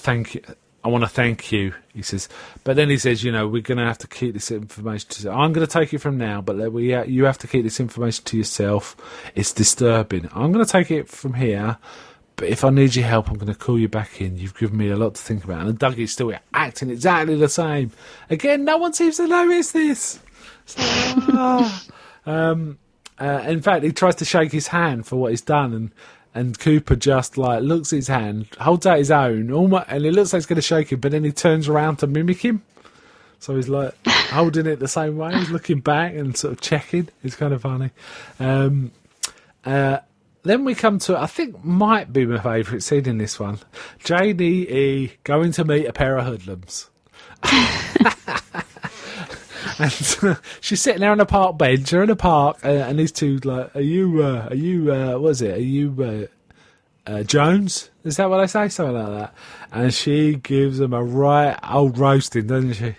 want to thank you, he says. But then he says, we're going to have to keep this information to yourself. I'm going to take it from now, but you have to keep this information to yourself. It's disturbing. I'm going to take it from here, but if I need your help, I'm going to call you back in. You've given me a lot to think about. And Dougie's still acting exactly the same. Again, no one seems to notice this. So, in fact, he tries to shake his hand for what he's done, and Cooper just looks at his hand, holds out his own, and it looks like he's going to shake him, but then he turns around to mimic him. So he's holding it the same way. He's looking back and sort of checking. It's kind of funny. Then we come to, I think might be my favourite scene in this one. JDE going to meet a pair of hoodlums. And she's sitting there on a park bench, or in a park, and these two are you what is it? Are you Jones? Is that what I say? Something like that. And she gives them a right old roasting, doesn't she?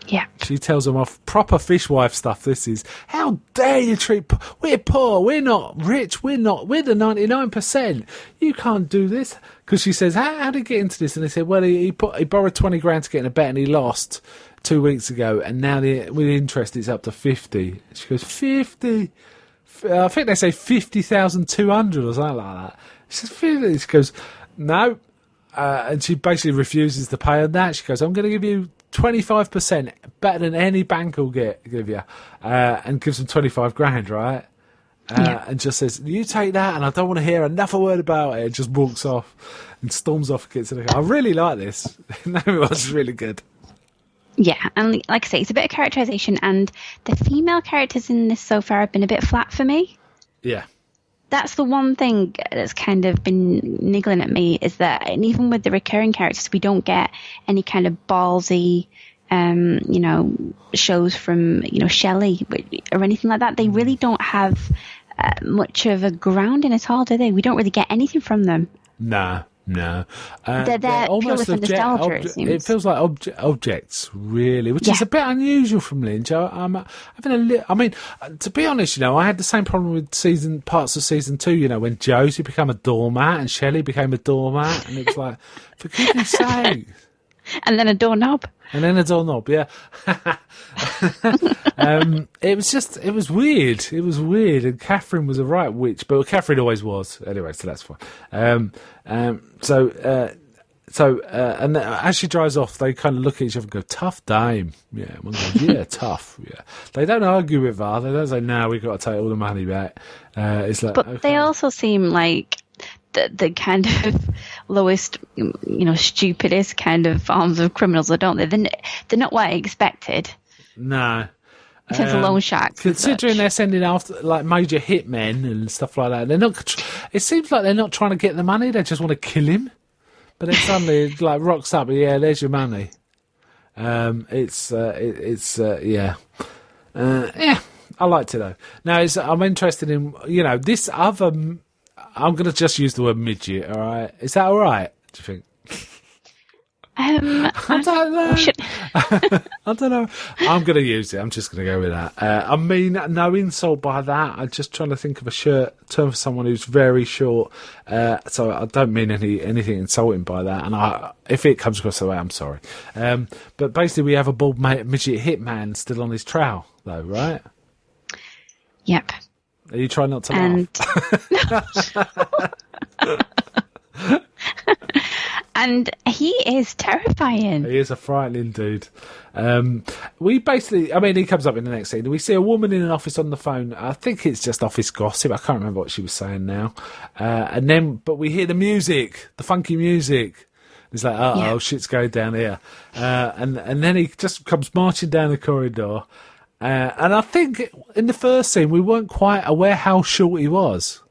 Yeah. She tells them off. Proper fishwife stuff, this is. How dare you treat... We're poor. We're not rich. We're the 99%. You can't do this. Because she says, how did he get into this? And they said, well, he borrowed 20 grand to get in a bet and he lost 2 weeks ago. And now with interest, it's up to 50. She goes, 50? I think they say 50,200 or something like that. She says, 50. She goes, no. And she basically refuses to pay on that. She goes, I'm going to give you 25%, better than any bank will give you, and gives them 25 grand, right? And just says, you take that, and I don't want to hear another word about it. And just walks off and storms off, gets in the car. I really like this. It was really good. Yeah, and like I say, it's a bit of characterization, and the female characters in this so far have been a bit flat for me. Yeah. That's the one thing that's kind of been niggling at me, is that, and even with the recurring characters, we don't get any kind of ballsy, shows from, Shelley or anything like that. They really don't have much of a grounding at all, do they? We don't really get anything from them. No. They're almost for nostalgia, it seems. It feels like objects, really, which is a bit unusual from Lynch. I'm having to be honest, I had the same problem with parts of season 2. When Josie became a doormat and Shelley became a doormat, and it was like, for goodness sake. And then a doorknob. Yeah. It was weird. It was weird. And Catherine was a right witch, but Catherine always was. Anyway, so that's fine. And as she drives off, they kind of look at each other and go, tough dame. Yeah. One goes, yeah, tough. Yeah. They don't argue with her. They don't say, no, we've got to take all the money back. It's like, but okay. they also seem like the kind of lowest, stupidest kind of forms of criminals, don't they? They're not what I expected. No. In terms of loan sharks. Considering they're sending after major hitmen and stuff like that, they're not. It seems like they're not trying to get the money; they just want to kill him. But then suddenly, it rocks up. Yeah, there's your money. Yeah. I liked it though. Now, I'm interested in this other. I'm going to just use the word midget. All right, is that all right? Do you think? I don't know. I don't know. I'm going to use it. I'm just going to go with that. I mean, no insult by that. I'm just trying to think of a term for someone who's very short. So I don't mean anything insulting by that. And if it comes across that way, I'm sorry. But basically, we have a bald midget hitman still on his trail, though, right? Yep. Are you trying not to laugh? And he is terrifying. He is a frightening dude. We basically, I mean, he comes up in the next scene. We see a woman in an office on the phone. I think it's just office gossip. I can't remember what she was saying now. But we hear the music, the funky music. It's like, shit's going down here. And then he just comes marching down the corridor. And I think in the first scene, we weren't quite aware how short he was.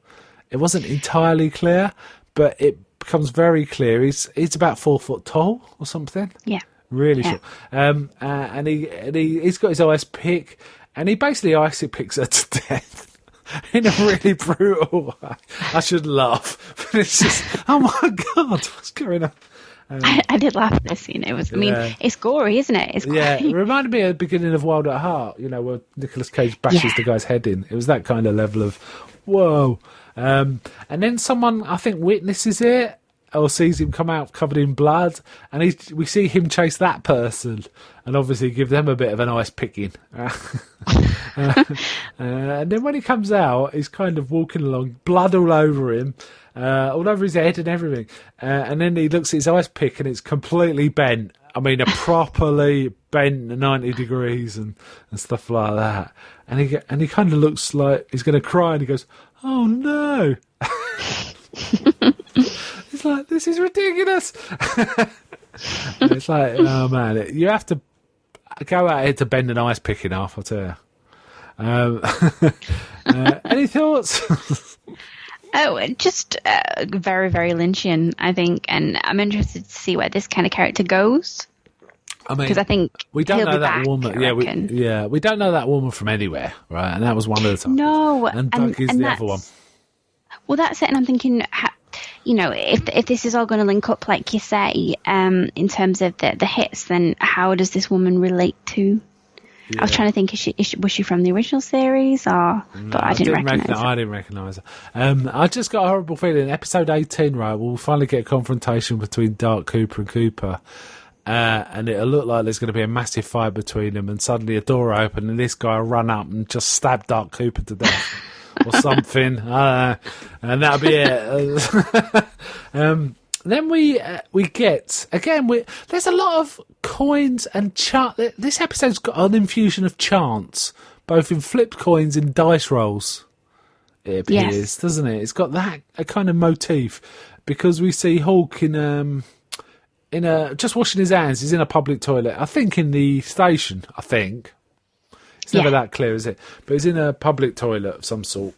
It wasn't entirely clear, but it becomes very clear. He's about 4 foot tall or something. Yeah. Really short. And he's got his ice pick, and he basically icy picks her to death in a really brutal way. I should laugh, but it's just, oh my God, what's going on? I did laugh at this scene. It was, I mean, it's gory, isn't it? It's yeah, it reminded me of the beginning of Wild at Heart, where Nicolas Cage bashes the guy's head in. It was that kind of level of, whoa. And then someone, I think, witnesses it, or sees him come out covered in blood, and we see him chase that person, and obviously give them a bit of a nice picking. And then when he comes out, he's kind of walking along, blood all over him, all over his head and everything. And then he looks at his ice pick, and it's completely bent. I mean, a properly bent 90 degrees and stuff like that. And he kind of looks like he's going to cry, and he goes, "Oh no!" It's like, this is ridiculous. It's like, oh man, you have to go out here to bend an ice pick in half, I'll tell you. Any thoughts? Just very, very Lynchian, I think, and I'm interested to see where this kind of character goes. I mean, because I think we don't know that back, woman. We don't know that woman from anywhere, right? And that was one of the times. No, and Doug is the other one. Well, that's it, and I'm thinking, if this is all going to link up, like you say, in terms of the hits, then how does this woman relate to? Yeah. I was trying to think, was she from the original series, or? But I didn't recognise her. I didn't recognise her. I just got a horrible feeling. Episode 18, right? We'll finally get a confrontation between Dark Cooper and Cooper. And it'll look like there's going to be a massive fight between them, and suddenly a door open and this guy will run up and just stab Dark Cooper to death or something, and that'll be it. Then we get, again, there's a lot of coins and chant. This episode's got an infusion of chants, both in flipped coins and dice rolls, it appears, doesn't it? It's got that a kind of motif, because we see Hulk just washing his hands. He's in a public toilet, I think in the station, I think. It's never that clear, is it? But he's in a public toilet of some sort.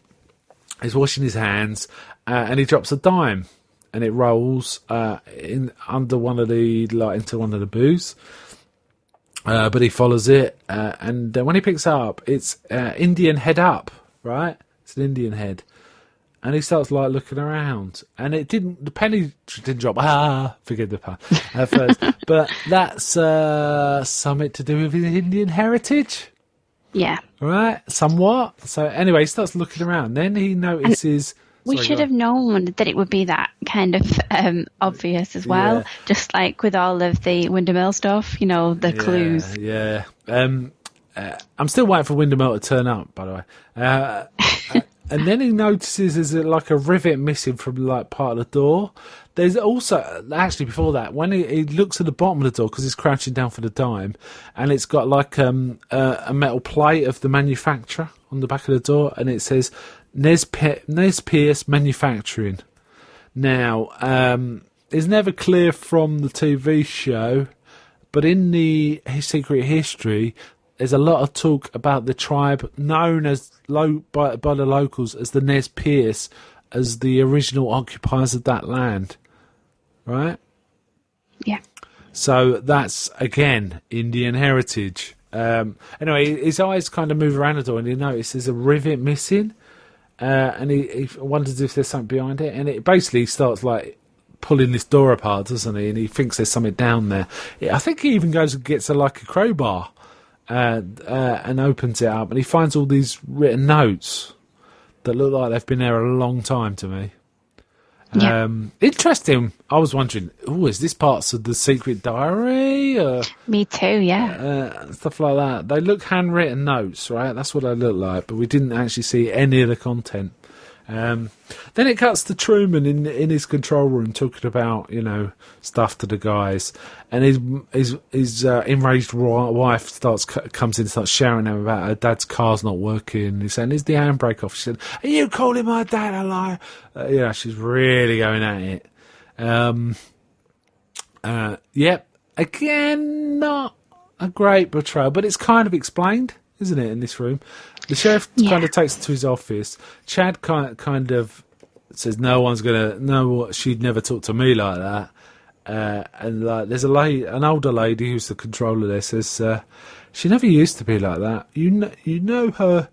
He's washing his hands, and he drops a dime, and it rolls into one of the booths. But he follows it, and when he picks it up, it's Indian head up, right? It's an Indian head. And he starts looking around, and the penny didn't drop. Forgive the pun at first, but that's something to do with his Indian heritage. Yeah. Right? Somewhat. So anyway, he starts looking around. Then he notices. We should have known that it would be that kind of obvious as well. Yeah. Just like with all of the Windermere stuff, the clues. Yeah. I'm still waiting for Windermere to turn up, by the way. And then he notices there's a rivet missing from part of the door. There's also, actually before that, when he looks at the bottom of the door, because he's crouching down for the dime, and it's got a metal plate of the manufacturer on the back of the door, and it says Nez Pierce Manufacturing. Now, it's never clear from the TV show, but in his Secret History, there's a lot of talk about the tribe known as by the locals as the Nez Pierce, as the original occupiers of that land, right? Yeah. So that's, again, Indian heritage. Anyway, his eyes kind of move around the door, and he notices there's a rivet missing, and he wonders if there's something behind it, and it basically starts pulling this door apart, doesn't he? And he thinks there's something down there. I think he even goes and gets a crowbar. And opens it up, and he finds all these written notes that look like they've been there a long time to me. Yeah. Interesting. I was wondering, is this parts of the secret diary? Me too, yeah. Stuff like that. They look handwritten notes, right? That's what they look like, but we didn't actually see any of the content. Then it cuts to Truman in his control room talking about, stuff to the guys, and his enraged wife comes in and starts shouting at him about her dad's car's not working. He's saying, "Is the handbrake off?" She said, "Are you calling my dad a liar?" She's really going at it. Yep. Again, not a great portrayal, but it's kind of explained, isn't it, in this room? The sheriff kind of takes it to his office. Chad kind of says, "No one's gonna know. She'd never talk to me like that." And there's an older lady who's the controller there says, "She never used to be like that. You know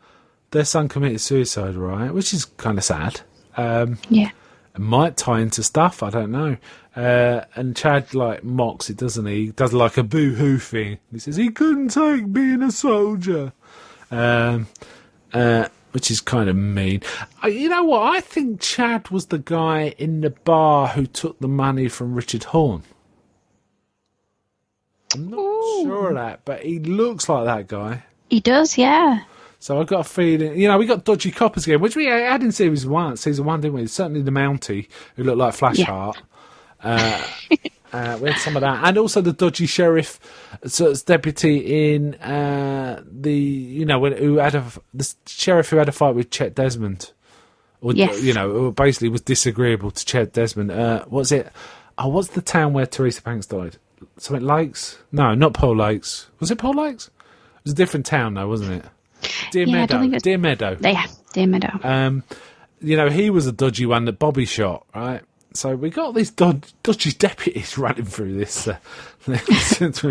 their son committed suicide, right?" Which is kind of sad. Yeah. It might tie into stuff, I don't know. And Chad mocks it, doesn't he? He does a boo-hoo thing. He says he couldn't take being a soldier. Which is kind of mean. You know what? I think Chad was the guy in the bar who took the money from Richard Horne. I'm not sure of that, but he looks like that guy. He does, yeah. So I've got a feeling, we got dodgy coppers again, which we had in season one, didn't we? Certainly the Mountie, who looked like Flashheart. We had some of that, and also the dodgy sheriff, deputy in the sheriff who had a fight with Chet Desmond, or who basically was disagreeable to Chet Desmond. What's it? Oh, what's the town where Teresa Banks died? Something Lakes? No, not Paul Lakes. Was it Paul Lakes? It was a different town, though, wasn't it? Deer Meadow. Deer Meadow. Yeah, Deer Meadow. He was a dodgy one that Bobby shot, right? So we got these dodgy deputies running through this Twin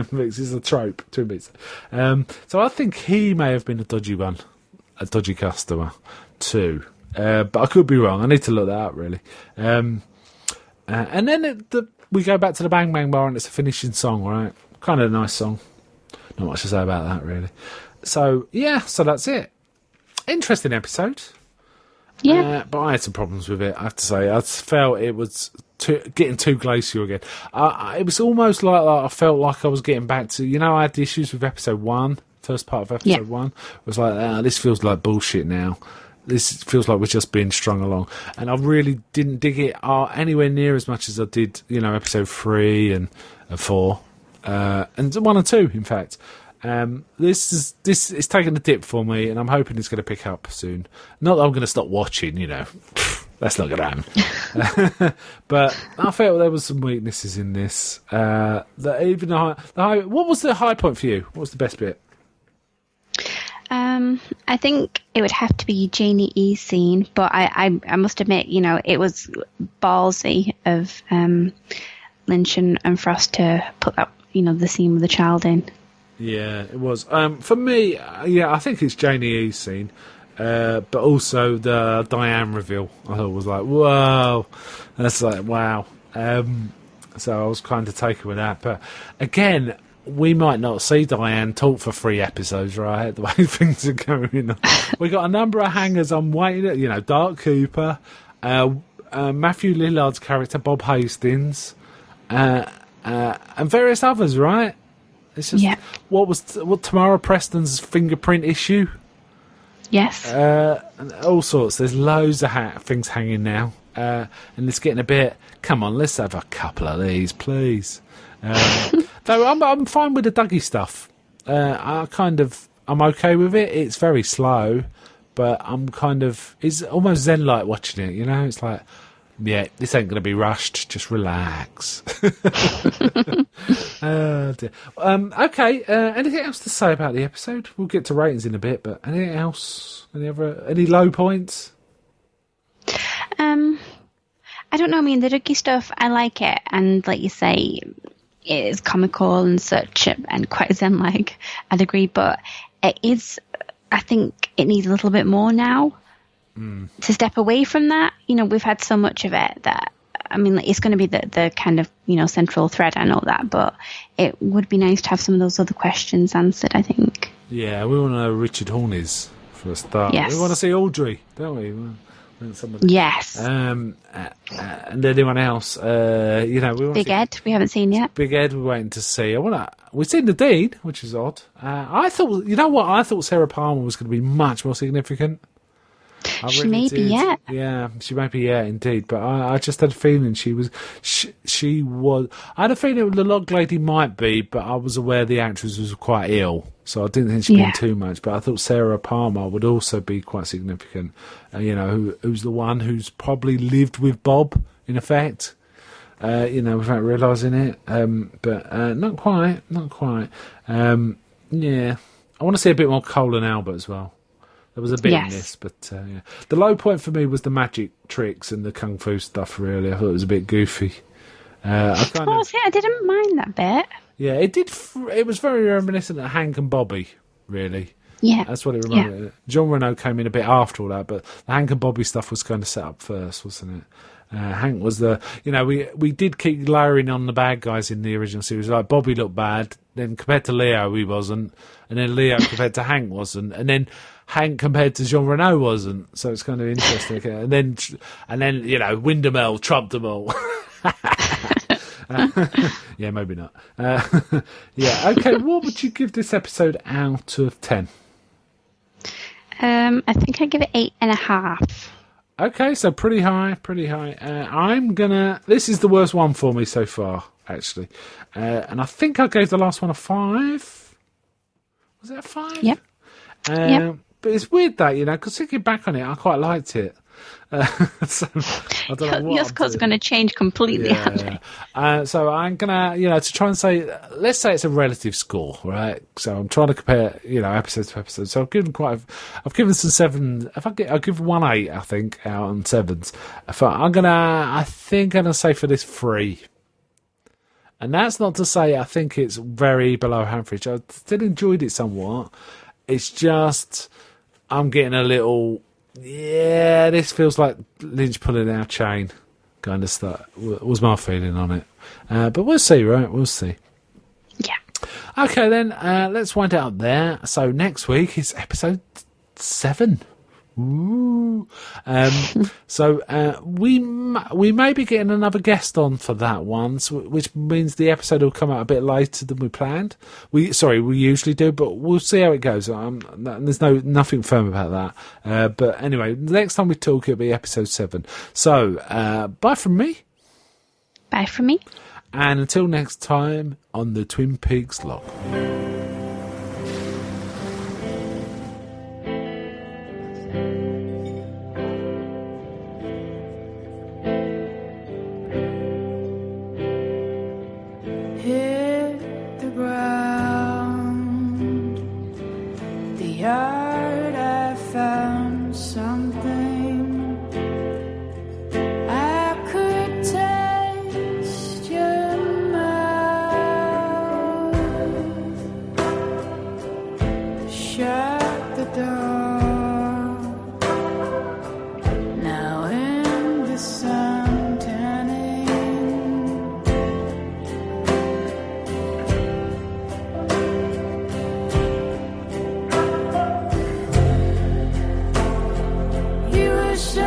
Peaks. It's a trope, Twin Peaks. So I think he may have been a dodgy one, a dodgy customer too. But I could be wrong. I need to look that up, really. And then we go back to the Bang Bang Bar, and it's a finishing song, right? Kind of a nice song. Not much to say about that, really. So that's it. Interesting episode. Yeah. But I had some problems with it, I have to say. I felt it was getting too glacial again. It was almost like I felt like I was getting back to, I had the issues with episode 1, first part of episode 1. It was like, this feels like bullshit now. This feels like we're just being strung along. And I really didn't dig it anywhere near as much as I did, episode 3 and 4. And 1 and 2, in fact. This is taking a dip for me, and I'm hoping it's going to pick up soon. Not that I'm going to stop watching, that's not going to happen. But I felt there was some weaknesses in this. That even the high. What was the high point for you? What was the best bit? I think it would have to be Janie E's scene, but I must admit, it was ballsy of Lynch and Frost to put that, the scene with the child in. Yeah, it was. For me, I think it's Janie E's scene, but also the Diane reveal. I thought was like, whoa, that's like, wow. So I was kind of taken with that. But again, we might not see Diane talk for 3 episodes, right? The way things are going on. We got a number of hangers I'm waiting at, Dark Cooper, Matthew Lillard's character, Bob Hastings, and various others, right? It's just what Tamara Preston's fingerprint issue. Yes. And all sorts. There's loads of things hanging now, and it's getting a bit. Come on, let's have a couple of these, please. Though I'm fine with the Dougie stuff. I'm okay with it. It's very slow, but it's almost zen-like watching it. It's like, yeah, this ain't going to be rushed. Just relax. Dear. Okay. Anything else to say about the episode? We'll get to ratings in a bit, but anything else? Any low points? I don't know. I mean, the Dougie stuff, I like it, and like you say, it is comical and such, and quite zen-like. I'd agree, but it is. I think it needs a little bit more now. To step away from that, we've had so much of it that, I mean, it's going to be the kind of, central thread, I know that, but it would be nice to have some of those other questions answered, I think. Yeah, we want to know who Richard Horne is, for a start. Yes. We want to see Audrey, don't we? Yes. And anyone else, we want Big Ed, we haven't seen yet. Big Ed, we're waiting to see. We've seen the Dean, which is odd. I thought Sarah Palmer was going to be much more significant. I She really may be did. yet. Yeah, she may be yet, indeed. But I just had a feeling she was. I had a feeling the log lady might be, but I was aware the actress was quite ill, so I didn't think she'd been too much. But I thought Sarah Palmer would also be quite significant. Who's the one who's probably lived with Bob, in effect. Without realising it. But not quite. Yeah. I want to see a bit more Cole and Albert as well. There was a bit in this, but yeah. The low point for me was the magic tricks and the kung fu stuff, really. I thought it was a bit goofy. I didn't mind that bit. Yeah, it did. It was very reminiscent of Hank and Bobby, really. Yeah. That's what it reminded me of. Jean Reno came in a bit after all that, but the Hank and Bobby stuff was kind of set up first, wasn't it? Hank was we did keep layering on the bad guys in the original series. Like Bobby looked bad, then compared to Leo he wasn't, and then Leo compared to Hank wasn't, and then Hank compared to Jean Reno wasn't. So it's kind of interesting. And then Windemel trumped them all. Yeah, maybe not. Yeah, okay. What would you give this episode out of 10? I think I give it 8.5. Okay, so pretty high. This is the worst one for me so far, actually. And I think I gave the last one a 5. Was it a 5? Yep. But it's weird that, because thinking back on it, I quite liked it. So I don't know what your score's going to change completely. So I'm gonna, to try and say, let's say it's a relative score, right? So I'm trying to compare, episode to episode. So I've given some 7. I'll give 1 8, I think, out on 7s. I'm gonna say for this 3. And that's not to say I think it's very below average. I still enjoyed it somewhat. It's just I'm getting a little. Yeah, this feels like Lynch pulling our chain kind of stuff, was my feeling on it. But we'll see, right? We'll see. Yeah. Okay, then, let's wind it up there. So next week is episode 7. Ooh. So we may be getting another guest on for that one, which means the episode will come out a bit later than we planned. We usually do, but we'll see how it goes. There's nothing firm about that. But anyway, next time we talk, it'll be episode 7. So bye from me. Bye from me. And until next time on the Twin Peaks log. Hit the ground. The yard I found something I could taste your mouth. Shut the door. Now in the sun tanning. You were so